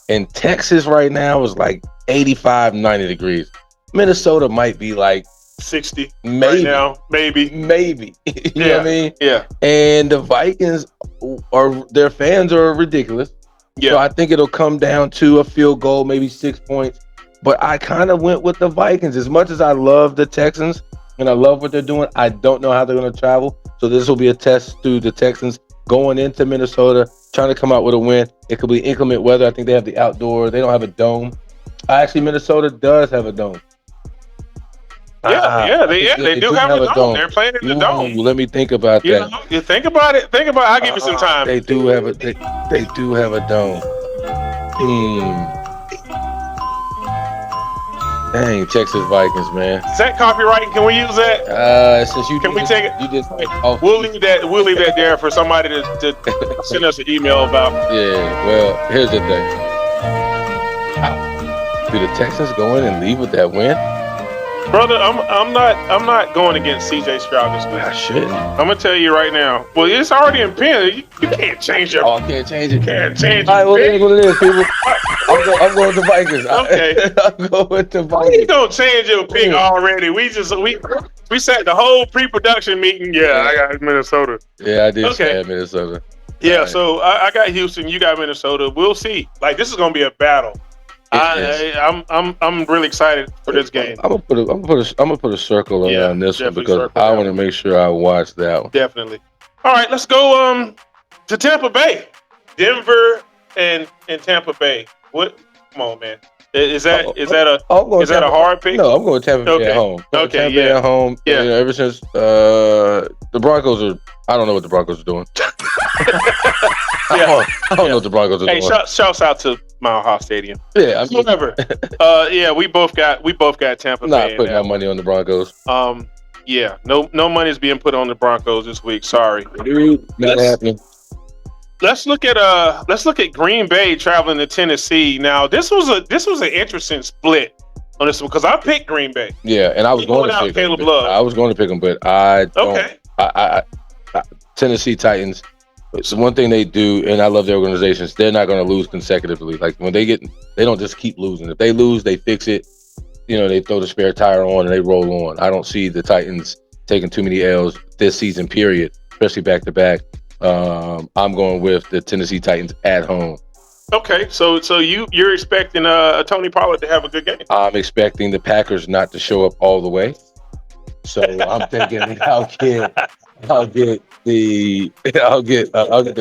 Speaker 2: And Texas right now is like 85, 90 degrees. Minnesota might be like
Speaker 1: 60
Speaker 2: maybe,
Speaker 1: right now. Maybe.
Speaker 2: You know what I mean?
Speaker 1: Yeah.
Speaker 2: And the Vikings, their fans are ridiculous.
Speaker 1: Yeah.
Speaker 2: So I think it'll come down to a field goal, maybe 6 points. But I kind of went with the Vikings. As much as I love the Texans and I love what they're doing, I don't know how they're going to travel. So this will be a test to the Texans going into Minnesota, trying to come out with a win. It could be inclement weather. I think they have the outdoor. They don't have a dome. Actually, Minnesota does have a dome.
Speaker 1: They do have a dome. They're playing in the dome.
Speaker 2: Let me think about that.
Speaker 1: You think about it. I'll give you some time.
Speaker 2: They do have a dome. Dang, Texas Vikings, man.
Speaker 1: Is that copyright? Can we use that?
Speaker 2: Since you
Speaker 1: can we take it?
Speaker 2: You just
Speaker 1: we'll leave that there for somebody to send us an email about.
Speaker 2: Yeah. Well, here's the thing. Do the Texans go in and leave with that win?
Speaker 1: Brother, I'm not going against CJ Stroud this week.
Speaker 2: I shouldn't.
Speaker 1: I'm gonna tell you right now. Well, it's already in pen. You can't change your.
Speaker 2: I can't change it.
Speaker 1: Can't change it.
Speaker 2: All right, well, it is what it is, people. I'm going with the Vikings.
Speaker 1: Okay.
Speaker 2: I'm going with the Vikings.
Speaker 1: You don't change your pick already. We sat the whole pre-production meeting. Yeah, I got Minnesota.
Speaker 2: Yeah, I did say Minnesota.
Speaker 1: Yeah,
Speaker 2: Right.
Speaker 1: so I got Houston, you got Minnesota. We'll see. Like, this is gonna be a battle. I'm really excited for this game.
Speaker 2: I'm gonna put a circle around this one because I want to make sure I watch that one.
Speaker 1: Definitely. All right, let's go to Tampa Bay, Denver and Tampa Bay. What? Come on, man. Is that a hard pick?
Speaker 2: No, I'm going Tampa Bay at home. Tampa Bay at home.
Speaker 1: Yeah.
Speaker 2: You know, ever since the Broncos are, I don't know what the Broncos are doing. I don't know what the Broncos are doing.
Speaker 1: Hey, shouts out to Mile High Stadium.
Speaker 2: Yeah,
Speaker 1: whatever. We both got Tampa Bay.
Speaker 2: Not putting our money on the Broncos.
Speaker 1: Yeah, no money is being put on the Broncos this week. Sorry,
Speaker 2: not happening.
Speaker 1: Let's look at Green Bay traveling to Tennessee. Now, this was an interesting split on this one because I picked Green Bay.
Speaker 2: Yeah, and I was going to pick
Speaker 1: Caleb Love.
Speaker 2: I was going to pick them, but I don't.
Speaker 1: Okay.
Speaker 2: I Tennessee Titans. It's one thing they do, and I love their organizations. They're not going to lose consecutively. Like when they don't just keep losing. If they lose, they fix it. You know, they throw the spare tire on and they roll on. I don't see the Titans taking too many L's this season, period, especially back to back. I'm going with the Tennessee Titans at home.
Speaker 1: Okay, so you're expecting Tony Pollard to have a good game.
Speaker 2: I'm expecting the Packers not to show up all the way. So I'm thinking I'll get the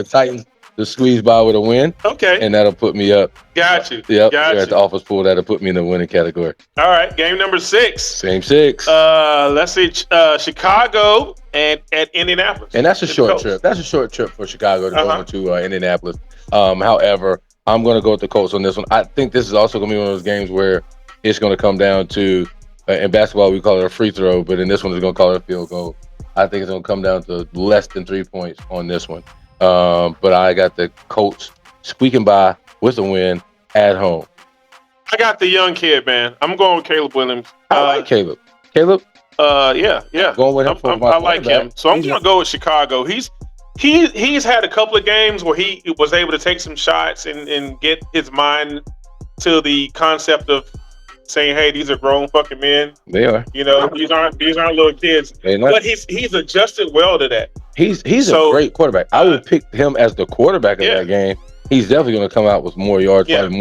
Speaker 2: Titans to squeeze by with a win.
Speaker 1: Okay,
Speaker 2: and that'll put me up.
Speaker 1: Got you.
Speaker 2: Yep. At the office pool, that'll put me in the winning category.
Speaker 1: All right, game number 6.
Speaker 2: Same 6.
Speaker 1: Let's see, Chicago and at Indianapolis.
Speaker 2: And that's a short trip. That's a short trip for Chicago to go to Indianapolis. However, I'm going to go with the Colts on this one. I think this is also going to be one of those games where it's going to come down to, in basketball we call it a free throw, but in this one we're going to call it a field goal. I think it's going to come down to less than 3 points on this one. But I got the Colts squeaking by with a win at home.
Speaker 1: I got the young kid, man. I'm going with Caleb Williams.
Speaker 2: I like Caleb.
Speaker 1: Yeah.
Speaker 2: Going with him
Speaker 1: I like him. So I'm going to go with Chicago. He's had a couple of games where he was able to take some shots and get his mind to the concept of saying, "Hey, these are grown fucking men."
Speaker 2: They are.
Speaker 1: You know, these aren't little kids. But he's adjusted well to that.
Speaker 2: He's a great quarterback. I would pick him as the quarterback of that game. He's definitely going to come out with more yards, probably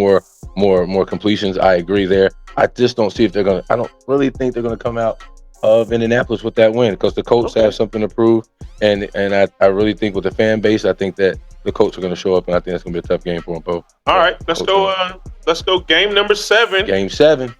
Speaker 2: more completions. I agree there. I just don't see if they're going to. I don't really think they're going to come out of Indianapolis with that win because the Colts have something to prove, and I really think with the fan base, I think that the Colts are going to show up, and I think it's going to be a tough game for them both. All
Speaker 1: right, let's go. Let's go. Game number 7.
Speaker 2: Game 7.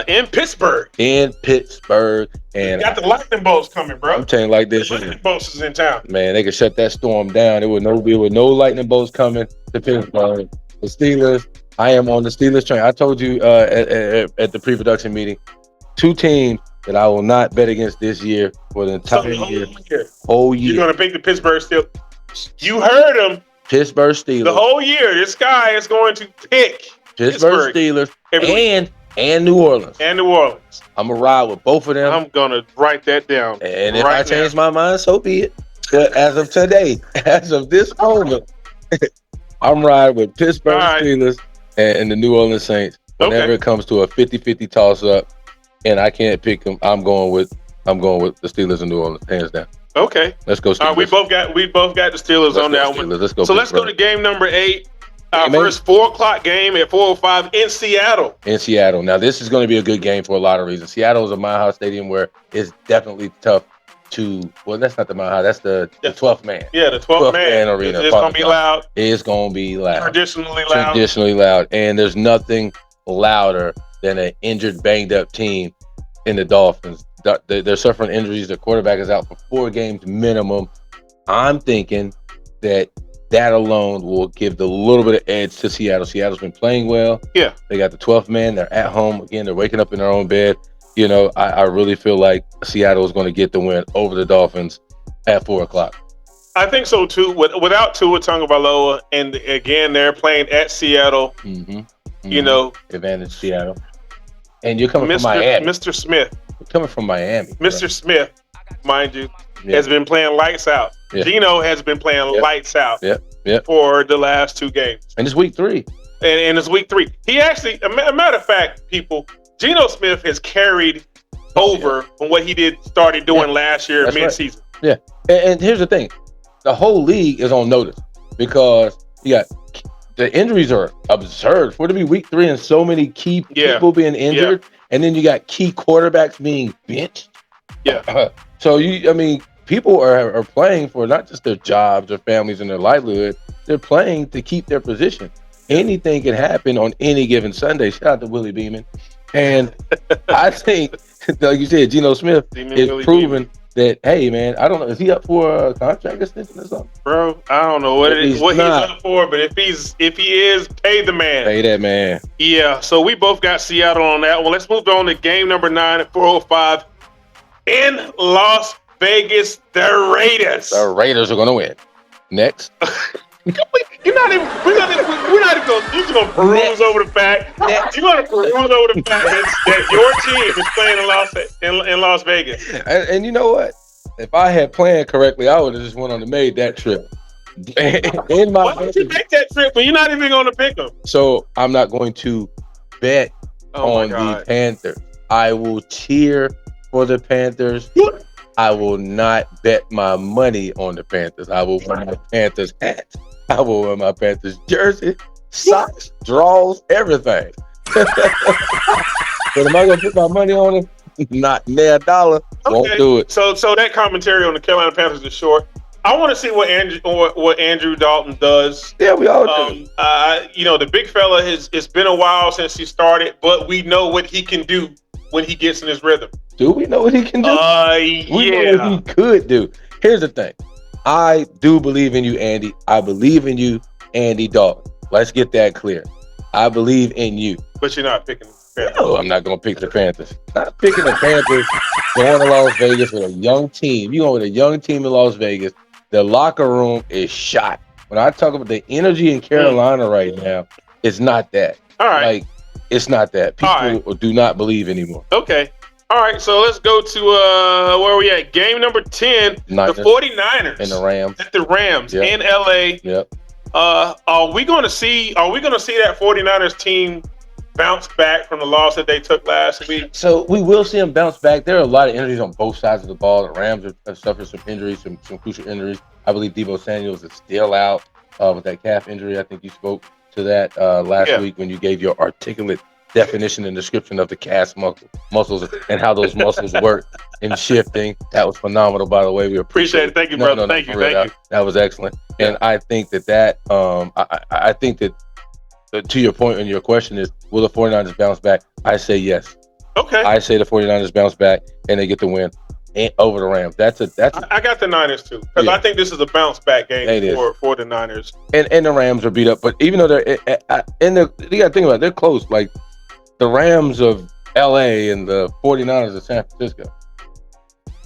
Speaker 1: In Pittsburgh.
Speaker 2: And
Speaker 1: you got the lightning bolts coming, bro.
Speaker 2: I'm telling you like this.
Speaker 1: The lightning bolts is in town.
Speaker 2: Man, they could shut that storm down. There would no lightning bolts coming to Pittsburgh. The Steelers. I am on the Steelers train. I told you at the pre-production meeting, 2 teams that I will not bet against this year for the entire year. Whole year.
Speaker 1: You're gonna pick the Pittsburgh Steelers. You heard him.
Speaker 2: Pittsburgh Steelers.
Speaker 1: The whole year, this guy is going to pick
Speaker 2: Pittsburgh Steelers and New Orleans.
Speaker 1: And New Orleans.
Speaker 2: I'm gonna ride with both of them.
Speaker 1: I'm gonna write that down.
Speaker 2: And if I change my mind, so be it. But as of today, as of this moment, I'm riding with Pittsburgh Steelers and the New Orleans Saints. Whenever it comes to a 50-50 toss-up, and I can't pick them, I'm going with the Steelers and New Orleans, hands down.
Speaker 1: Okay,
Speaker 2: let's go Steelers.
Speaker 1: We both got the Steelers on that one.
Speaker 2: Let's go.
Speaker 1: So let's go to game number 8. Our first 4:00 game at 4:05 in Seattle.
Speaker 2: In Seattle. Now this is going to be a good game for a lot of reasons. Seattle is a Mile High Stadium where it's definitely tough to. Well, that's not the Mile High. That's the 12th man.
Speaker 1: Yeah, the 12th man arena. It's going to be loud.
Speaker 2: It's going to be loud.
Speaker 1: Traditionally
Speaker 2: loud. And there's nothing louder than an injured, banged up team in the Dolphins. They're suffering injuries. Their quarterback is out for 4 games minimum. I'm thinking that alone will give the little bit of edge to Seattle. Seattle's been playing well.
Speaker 1: Yeah.
Speaker 2: They got the 12th man. They're at home. Again, they're waking up in their own bed. You know, I really feel like Seattle is going to get the win over the Dolphins at 4:00.
Speaker 1: I think so, too. Without Tua Tagovailoa, and again, they're playing at Seattle. You know.
Speaker 2: Advantage Seattle. And you're coming from Miami.
Speaker 1: Mr. Smith.
Speaker 2: You're coming from Miami.
Speaker 1: Mr. Smith, mind you, has been playing lights out.
Speaker 2: Yeah.
Speaker 1: Geno has been playing lights out for the last 2 games.
Speaker 2: And it's week 3.
Speaker 1: And it's week 3. He actually, a matter of fact, people, Geno Smith has carried over on what he started doing last year mid-season.
Speaker 2: Yeah. And here's the thing. The whole league is on notice. because the injuries are absurd. For it to be week 3 and so many key people being injured, and then you got key quarterbacks being benched.
Speaker 1: Yeah.
Speaker 2: So people are playing for not just their jobs, their families, and their livelihood. They're playing to keep their position. Anything can happen on any given Sunday. Shout out to Willie Beeman. And I think, like you said, Geno Smith is proven that, hey, man, I don't know. Is he up for a contract extension or something?
Speaker 1: Bro, I don't know what he's up for, but if he is, pay the man.
Speaker 2: Pay that man.
Speaker 1: Yeah, so we both got Seattle on that one. Let's move on to game number 9 at 4:05 in Las Vegas. The Raiders.
Speaker 2: The Raiders are going to win. Next.
Speaker 1: We're not even going to peruse over the fact. You're going to peruse over the fact that your team is playing in Las Vegas.
Speaker 2: And you know what? If I had planned correctly, I would have just went on and made that trip.
Speaker 1: Why would you make that trip when you're not even going to pick them?
Speaker 2: So I'm not going to bet on the Panthers. I will cheer for the Panthers. I will not bet my money on the Panthers. I will wear my Panthers hat. I will wear my Panthers jersey, socks, draws, everything. But am I going to put my money on them? Not near a dollar. Okay. Won't do it.
Speaker 1: So that commentary on the Carolina Panthers is short. I want to see what Andrew Dalton does.
Speaker 2: Yeah, we all do.
Speaker 1: The big fella it's been a while since he started, but we know what he can do when he gets in his rhythm.
Speaker 2: Do we know what he can do? We know what he could do. Here's the thing. I do believe in you, Andy. I believe in you, Andy Dalton. Let's get that clear. I believe in you.
Speaker 1: But you're not picking the Panthers.
Speaker 2: No, I'm not going to pick the Panthers. Not picking the Panthers. Going to Las Vegas with a young team. You're going with a young team in Las Vegas. The locker room is shot. When I talk about the energy in Carolina right now, it's not that.
Speaker 1: All right.
Speaker 2: Like, it's not that. People do not believe anymore.
Speaker 1: Okay. All right, so let's go to where are we at? Game number 10,
Speaker 2: Niners.
Speaker 1: The 49ers
Speaker 2: And the Rams.
Speaker 1: At the Rams in LA.
Speaker 2: Yep.
Speaker 1: Are we gonna see that 49ers team bounce back from the loss that they took last week?
Speaker 2: So we will see them bounce back. There are a lot of injuries on both sides of the ball. The Rams have suffered some injuries, some crucial injuries. I believe Deebo Samuels is still out with that calf injury. I think you spoke to that last week when you gave your articulate definition and description of the calf muscles and how those muscles work in shifting. That was phenomenal, by the way. We appreciate
Speaker 1: it. Thank you, brother. Thank you.
Speaker 2: That was excellent. Yeah. And I think that I think that to your point and your question is, will the 49ers bounce back? I say yes.
Speaker 1: Okay.
Speaker 2: I say the 49ers bounce back and they get the win over the Rams. I
Speaker 1: got the Niners too, because I think this is a bounce back game for the Niners.
Speaker 2: And the Rams are beat up, but even though you got to think about it, they're close. Like the Rams of LA and the 49ers of San Francisco.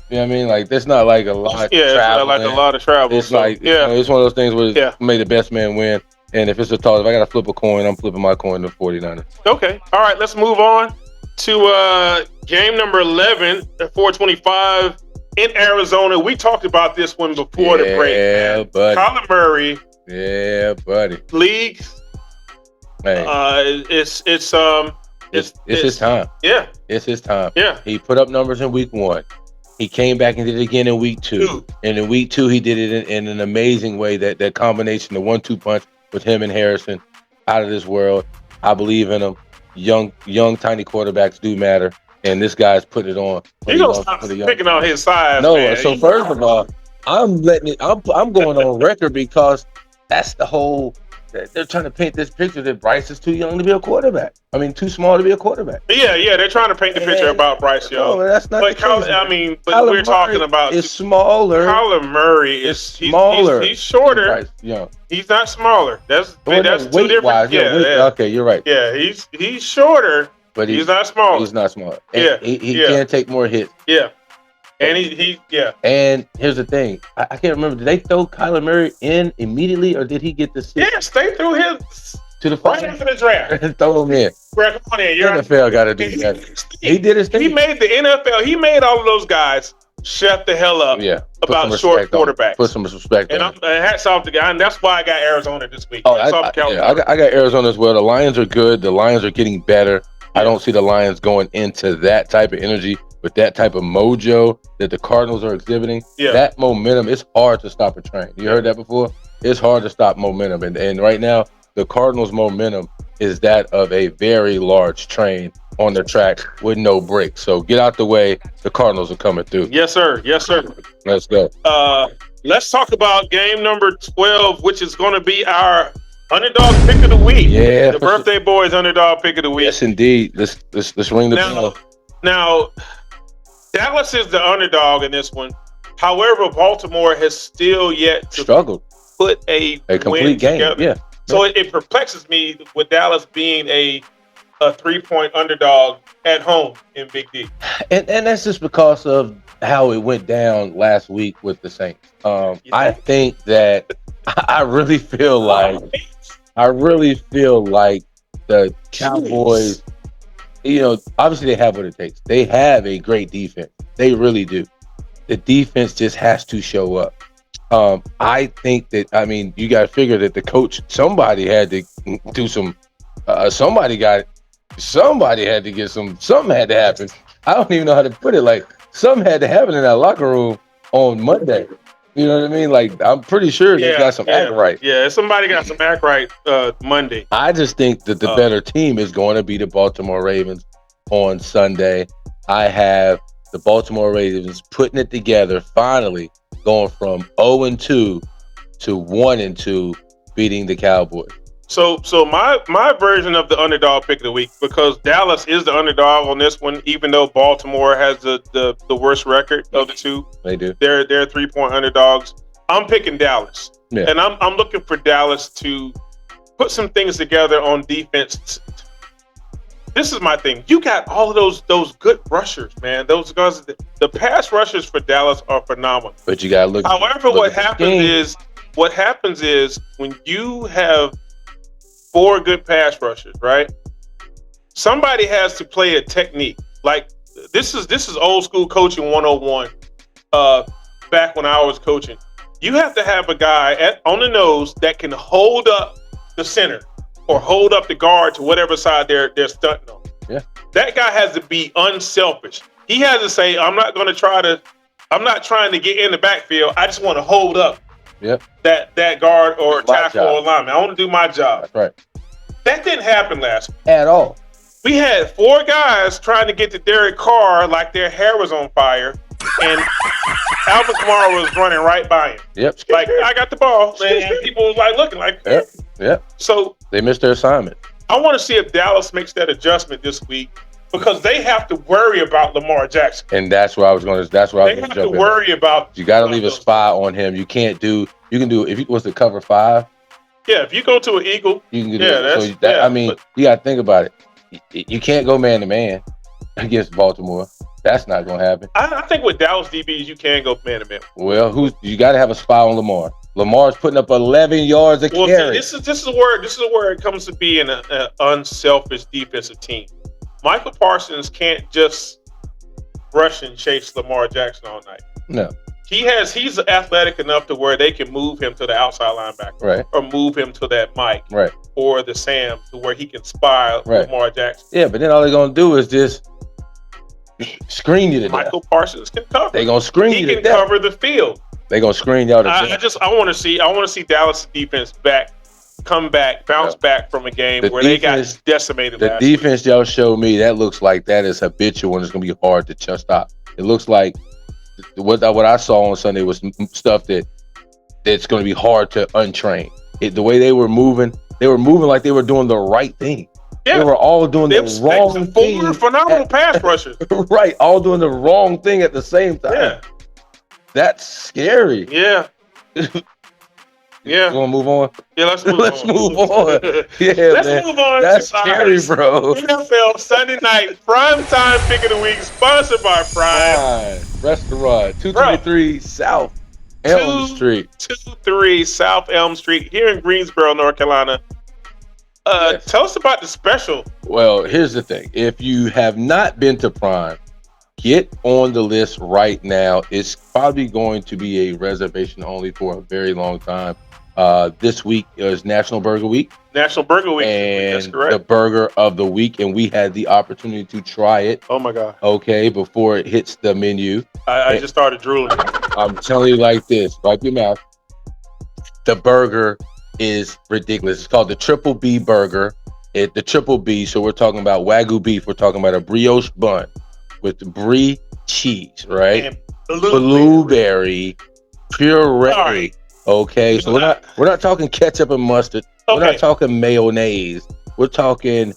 Speaker 2: You know what I mean? Like there's not like a lot.
Speaker 1: It's not like a lot of travel.
Speaker 2: It's it's one of those things where may the best man win. And if it's a toss, if I got to flip a coin, I'm flipping my coin to 49ers.
Speaker 1: Okay. All right. Let's move on to game number 11 at 4:25 in Arizona. We talked about this one before the break.
Speaker 2: Yeah, buddy.
Speaker 1: Kyler Murray.
Speaker 2: Yeah, buddy.
Speaker 1: League.
Speaker 2: Hey.
Speaker 1: It's
Speaker 2: his time.
Speaker 1: Yeah.
Speaker 2: It's his time.
Speaker 1: Yeah.
Speaker 2: He put up numbers in week 1. He came back and did it again in week 2. And in week 2, he did it in an amazing way. That combination, the 1-2 punch with him and Harrison, out of this world. I believe in him. Young, tiny quarterbacks do matter. And this guy's putting it on.
Speaker 1: You're going to stop picking on his size,
Speaker 2: No,
Speaker 1: man.
Speaker 2: So first of all, I'm going on record because that's the whole... They're trying to paint this picture that Bryce is too young to be a quarterback. I mean, too small to be a quarterback.
Speaker 1: Yeah, they're trying to paint the picture about Bryce Young.
Speaker 2: No, that's not the case.
Speaker 1: But we're talking about...
Speaker 2: It's smaller.
Speaker 1: Kyler Murray is
Speaker 2: smaller.
Speaker 1: He's shorter.
Speaker 2: Bryce Young.
Speaker 1: He's not smaller. That's two different...
Speaker 2: Okay, you're right.
Speaker 1: Yeah, he's shorter, but he's not smaller.
Speaker 2: He's not smaller. And he can take more hits.
Speaker 1: Yeah. And
Speaker 2: And here's the thing. I can't remember. Did they throw Kyler Murray in immediately, or did he get the sit?
Speaker 1: Yes, they threw him
Speaker 2: to the
Speaker 1: right after the draft.
Speaker 2: Throw him in.
Speaker 1: Come on in.
Speaker 2: NFL got to do that. He did his thing.
Speaker 1: He made the NFL. He made all of those guys shut the hell up about short quarterbacks.
Speaker 2: Put some respect on.
Speaker 1: And hats off the guy. And that's why I got Arizona this week.
Speaker 2: I got Arizona as well. The Lions are good. The Lions are getting better. I don't see the Lions going into that type of energy with that type of mojo that the Cardinals are exhibiting. Yeah. That momentum, it's hard to stop a train. You heard that before? It's hard to stop momentum, and right now the Cardinals' momentum is that of a very large train on the track with no brakes. So get out the way. The Cardinals are coming through.
Speaker 1: Yes, sir. Yes, sir.
Speaker 2: Let's go.
Speaker 1: Let's talk about game number 12, which is going to be our underdog pick of the week.
Speaker 2: Yeah,
Speaker 1: the birthday boys underdog pick of the week.
Speaker 2: Yes, indeed. Let's ring the bell.
Speaker 1: Now, Dallas is the underdog in this one. However, Baltimore has still yet to
Speaker 2: struggled
Speaker 1: put a
Speaker 2: complete game. Together. Yeah.
Speaker 1: So it perplexes me with Dallas being a 3-point underdog at home in Big D.
Speaker 2: And that's just because of how it went down last week with the Saints. I think that I really feel like the Cowboys, obviously they have what it takes. They have a great defense. They really do. The defense just has to show up. I think that, you got to figure that the coach, somebody had to do some, something had to happen. I don't even know how to put it. Like, something had to happen in that locker room on Monday. You know what I mean? Like, I'm pretty sure they got some act right.
Speaker 1: Yeah, somebody got some act right Monday.
Speaker 2: I just think that the better team is going to be the Baltimore Ravens on Sunday. I have the Baltimore Ravens putting it together, finally going from 0-2 to 1-2, beating the Cowboys.
Speaker 1: So my version of the underdog pick of the week, because Dallas is the underdog on this one, even though Baltimore has the worst record of the two.
Speaker 2: They do.
Speaker 1: They're 3-point underdogs. I'm picking Dallas.
Speaker 2: Yeah.
Speaker 1: And I'm looking for Dallas to put some things together on defense. This is my thing. You got all of those good rushers, man. Those guys, the pass rushers for Dallas are phenomenal.
Speaker 2: But you gotta look.
Speaker 1: However, what happens is when you have 4 good pass rushers, right? Somebody has to play a technique. Like this is old school coaching 101. Back when I was coaching, you have to have a guy on the nose that can hold up the center or hold up the guard to whatever side they're stunting on.
Speaker 2: Yeah.
Speaker 1: That guy has to be unselfish. He has to say, I'm not trying to get in the backfield. I just want to hold up that guard or tackle or lineman. I want to do my job.
Speaker 2: That's right.
Speaker 1: That didn't happen last week.
Speaker 2: At all.
Speaker 1: We had 4 guys trying to get to Derek Carr like their hair was on fire, and Alvin Kamara was running right by him.
Speaker 2: Yep.
Speaker 1: Like, I got the ball, and people was like looking like,
Speaker 2: Yep.
Speaker 1: So
Speaker 2: they missed their assignment.
Speaker 1: I want to see if Dallas makes that adjustment this week, because they have to worry about Lamar Jackson.
Speaker 2: And that's where I was going to. That's where I was
Speaker 1: going
Speaker 2: to
Speaker 1: jump in. They have to worry about.
Speaker 2: You got to leave a spy on him. You can't do. You can do if he was to cover 5.
Speaker 1: Yeah, if you go to an eagle,
Speaker 2: you can do that. You got to think about it. You can't go man to man against Baltimore. That's not going to happen.
Speaker 1: I think with Dallas DBs, you can go man to man.
Speaker 2: Well, you got to have a spy on Lamar. Lamar's putting up 11 yards a carry.
Speaker 1: See, this is where it comes to being an unselfish defensive team. Michael Parsons can't just rush and chase Lamar Jackson all night.
Speaker 2: No.
Speaker 1: He's athletic enough to where they can move him to the outside linebacker,
Speaker 2: right,
Speaker 1: or move him to that Mike,
Speaker 2: right,
Speaker 1: or the Sam, to where he can spy Lamar Jackson.
Speaker 2: Yeah, but then all they're gonna do is just screen you to death.
Speaker 1: Michael Parsons can cover.
Speaker 2: They're gonna screen you to death.
Speaker 1: He can cover the field.
Speaker 2: They're gonna screen y'all to death.
Speaker 1: I want to see Dallas defense bounce back from a game where they got decimated.
Speaker 2: The defense y'all showed me, that looks like that is habitual and it's gonna be hard to just stop. It looks like what I saw on Sunday was stuff that's going to be hard to untrain. The way they were moving like they were doing the right thing. Yeah. They were all doing the wrong thing.
Speaker 1: 4 phenomenal pass rushers.
Speaker 2: Right, all doing the wrong thing at the same time.
Speaker 1: Yeah.
Speaker 2: That's scary.
Speaker 1: Yeah. Yeah.
Speaker 2: You want to move on?
Speaker 1: Yeah, let's move
Speaker 2: on. Yeah,
Speaker 1: let's move on.
Speaker 2: That's scary, bro.
Speaker 1: NFL Sunday night primetime pick of the week, sponsored by Prime
Speaker 2: Restaurant, 233 South Elm Street.
Speaker 1: 223 South Elm Street here in Greensboro, North Carolina. Yes. Tell us about the special.
Speaker 2: Well, here's the thing. If you have not been to Prime, get on the list right now. It's probably going to be a reservation only for a very long time. This week is National Burger Week.
Speaker 1: National Burger Week.
Speaker 2: And
Speaker 1: that's correct.
Speaker 2: The burger of the week, and we had the opportunity to try it.
Speaker 1: Oh my God.
Speaker 2: Okay, before it hits the menu.
Speaker 1: I just started drooling.
Speaker 2: I'm telling you like this, wipe your mouth. The burger is ridiculous. It's called the Triple B Burger. The Triple B. So we're talking about Wagyu beef. We're talking about a brioche bun with brie cheese, right?
Speaker 1: And
Speaker 2: blueberry puree.
Speaker 1: Sorry.
Speaker 2: Okay, so we're not talking ketchup and mustard.
Speaker 1: Okay.
Speaker 2: We're not talking mayonnaise. We're talking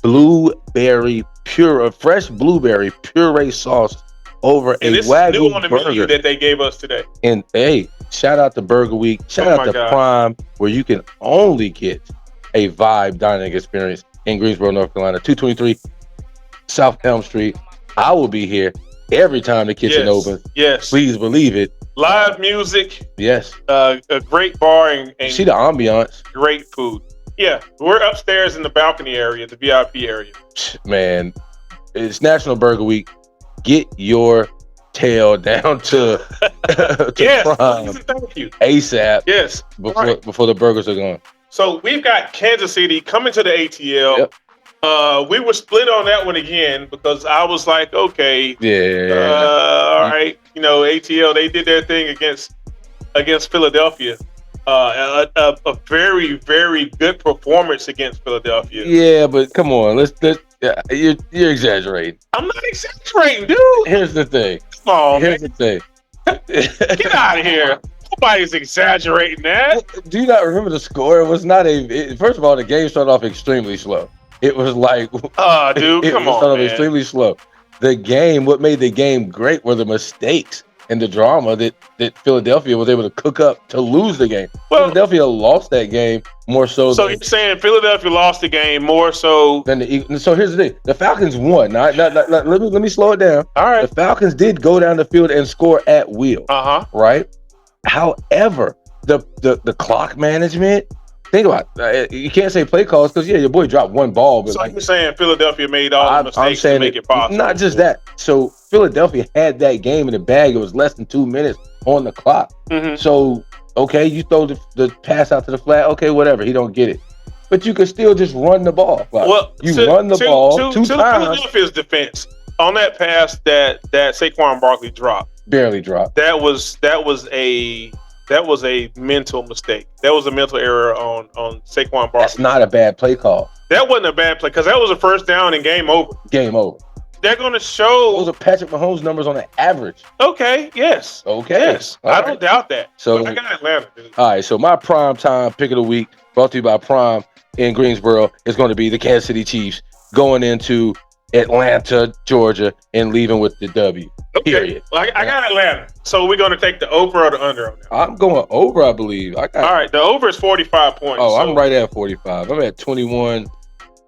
Speaker 2: blueberry fresh blueberry puree sauce over
Speaker 1: and
Speaker 2: a
Speaker 1: this
Speaker 2: Wagyu
Speaker 1: new on the
Speaker 2: burger
Speaker 1: menu that they gave us today.
Speaker 2: And hey, shout out to Burger Week. Shout out to Prime, where you can only get a vibe dining experience in Greensboro, North Carolina, 223 South Elm Street. I will be here every time the kitchen opens.
Speaker 1: Yes.
Speaker 2: Please believe it.
Speaker 1: Live music.
Speaker 2: Yes.
Speaker 1: A great bar and
Speaker 2: you see the ambiance.
Speaker 1: Great food. Yeah. We're upstairs in the balcony area, the VIP area.
Speaker 2: Man, it's National Burger Week. Get your tail down to Prime.
Speaker 1: Thank you.
Speaker 2: ASAP.
Speaker 1: Yes.
Speaker 2: Before the burgers are gone.
Speaker 1: So we've got Kansas City coming to the ATL.
Speaker 2: Yep.
Speaker 1: We were split on that one again because I was like, okay, all right, ATL, they did their thing against Philadelphia. A very, very good performance against Philadelphia.
Speaker 2: Yeah, but come on, you're exaggerating.
Speaker 1: I'm not exaggerating, dude.
Speaker 2: Here's the thing.
Speaker 1: Come on,
Speaker 2: Here's the thing.
Speaker 1: Get out of here. Nobody's exaggerating that.
Speaker 2: Do you not remember the score? It was not first of all, the game started off extremely slow. It was like,
Speaker 1: dude, come on,
Speaker 2: started off
Speaker 1: man.
Speaker 2: extremely slow. What made the game great were the mistakes and the drama that Philadelphia was able to cook up to lose the game. Well, Philadelphia lost that game more so.
Speaker 1: So you're saying Philadelphia lost the game more so
Speaker 2: than the Eagles? So here's the thing: the Falcons won. Let me slow it down.
Speaker 1: All right,
Speaker 2: the Falcons did go down the field and score at will. Right. However, the clock management. Think about it. You can't say play calls because your boy dropped one ball. But
Speaker 1: so you're saying Philadelphia made all the mistakes to make it possible.
Speaker 2: Not just that. So Philadelphia had that game in the bag. It was less than 2 minutes on the clock.
Speaker 1: Mm-hmm.
Speaker 2: So okay, you throw the pass out to the flat. Okay, whatever. He don't get it. But you can still just run the ball. Well, run the ball two times.
Speaker 1: Philadelphia's defense on that pass that Saquon Barkley dropped.
Speaker 2: Barely dropped.
Speaker 1: That was a mental mistake. That was a mental error on Saquon Barkley.
Speaker 2: That's not a bad play call.
Speaker 1: That wasn't a bad play because that was a first down and game over.
Speaker 2: Game over.
Speaker 1: They're going to show.
Speaker 2: Those are Patrick Mahomes numbers on the average.
Speaker 1: Okay. Yes.
Speaker 2: Okay.
Speaker 1: Yes. I don't doubt that.
Speaker 2: So
Speaker 1: I got Atlanta. Dude.
Speaker 2: All right. So my prime time pick of the week, brought to you by Prime in Greensboro, is going to be the Kansas City Chiefs going into Atlanta, Georgia, and leaving with the W.
Speaker 1: Okay.
Speaker 2: Period.
Speaker 1: Well, I got Atlanta. So we're going to take the over or the under on that?
Speaker 2: I'm going over, I believe. All
Speaker 1: right. The over is 45 points.
Speaker 2: Oh, so I'm right at 45. I'm at 21,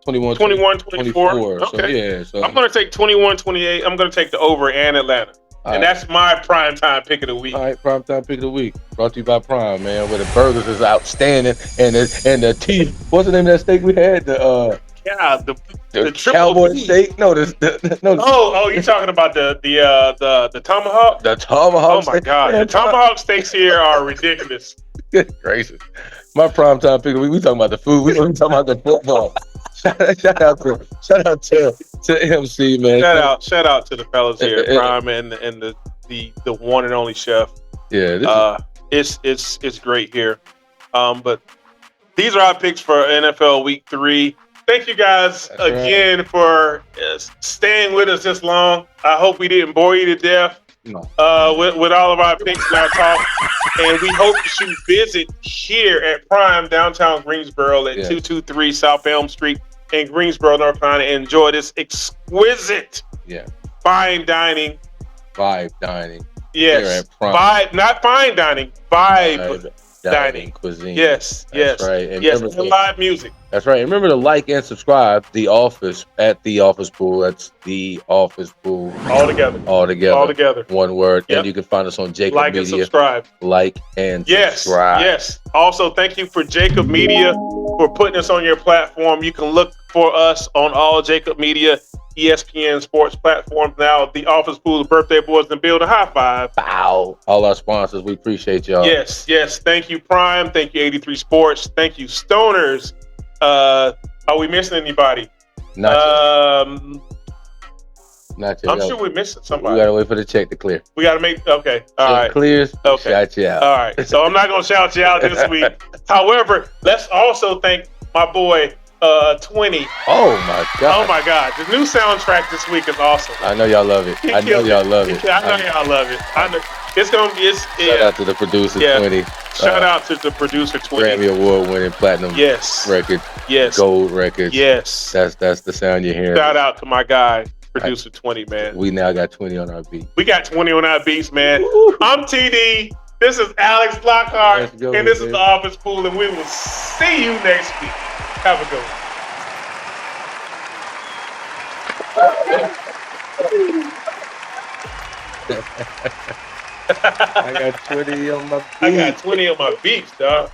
Speaker 2: 24.
Speaker 1: Okay.
Speaker 2: So, yeah. So
Speaker 1: I'm going to take 21, 28. I'm going to take the over and Atlanta. And that's my prime time pick of the week.
Speaker 2: All right, prime time pick of the week. Brought to you by Prime, man, where the burgers is outstanding and the teeth. What's the name of that steak we had? The
Speaker 1: cowboy
Speaker 2: steak. No,
Speaker 1: Oh, you talking about the tomahawk?
Speaker 2: The tomahawk.
Speaker 1: Oh my God, the tomahawk steaks here are ridiculous.
Speaker 2: Good gracious! My prime time pick of the week. We talking about the food. We talking about the football. Shout out to MC, man.
Speaker 1: Shout out to the fellas here at Prime and the one and only chef.
Speaker 2: Yeah,
Speaker 1: it's great here. But these are our picks for NFL Week 3. Thank you guys again for staying with us this long. I hope we didn't bore you to death with all of our picks and our talk. And we hope that you visit here at Prime downtown Greensboro at 223 South Elm Street in Greensboro, North Carolina, and enjoy this exquisite fine dining.
Speaker 2: Vibe dining.
Speaker 1: Yes. Vibe, not fine dining. Vibe dining
Speaker 2: cuisine.
Speaker 1: Yes.
Speaker 2: That's right. And
Speaker 1: and live music.
Speaker 2: That's right. Remember to like and subscribe The Office at The Office Pool. That's The Office Pool.
Speaker 1: All together.
Speaker 2: One word. Yep. And you can find us on Jacob Media.
Speaker 1: And subscribe.
Speaker 2: Like and subscribe.
Speaker 1: Yes. Also, thank you for Jacob Media for putting us on your platform. You can look for us on all Jacob Media, ESPN sports platforms now. The Office Pool, the Birthday Boys, and Build a High Five.
Speaker 2: Bow. All our sponsors, we appreciate y'all.
Speaker 1: Yes. Thank you, Prime. Thank you, 83 Sports. Thank you, Stoners. Are we missing anybody?
Speaker 2: Not yet.
Speaker 1: I'm sure we're missing somebody.
Speaker 2: We gotta wait for the check to clear.
Speaker 1: We gotta make okay. All right.
Speaker 2: Clears.
Speaker 1: Okay.
Speaker 2: Shout you out.
Speaker 1: All right. So I'm not gonna shout you out this week. However, let's also thank my boy 20.
Speaker 2: Oh my God.
Speaker 1: Oh my God. The new soundtrack this week is awesome.
Speaker 2: I know y'all love it. I know y'all love it.
Speaker 1: I know y'all love it. I know it's gonna be.
Speaker 2: Shout out to the producer 20.
Speaker 1: Shout out to the producer 20.
Speaker 2: Grammy Award winning platinum record.
Speaker 1: Yes.
Speaker 2: Gold record.
Speaker 1: Yes.
Speaker 2: That's the sound you're hearing.
Speaker 1: Shout out to my guy, producer 20, man.
Speaker 2: We now got 20 on our beat.
Speaker 1: We got 20 on our beats, man. I'm TD. This is Alex Lockhart. And this is The Office Pool. And we will see you next week. Have a good one.
Speaker 2: I got 20 on my beats.
Speaker 1: I got 20 on my beats, dog.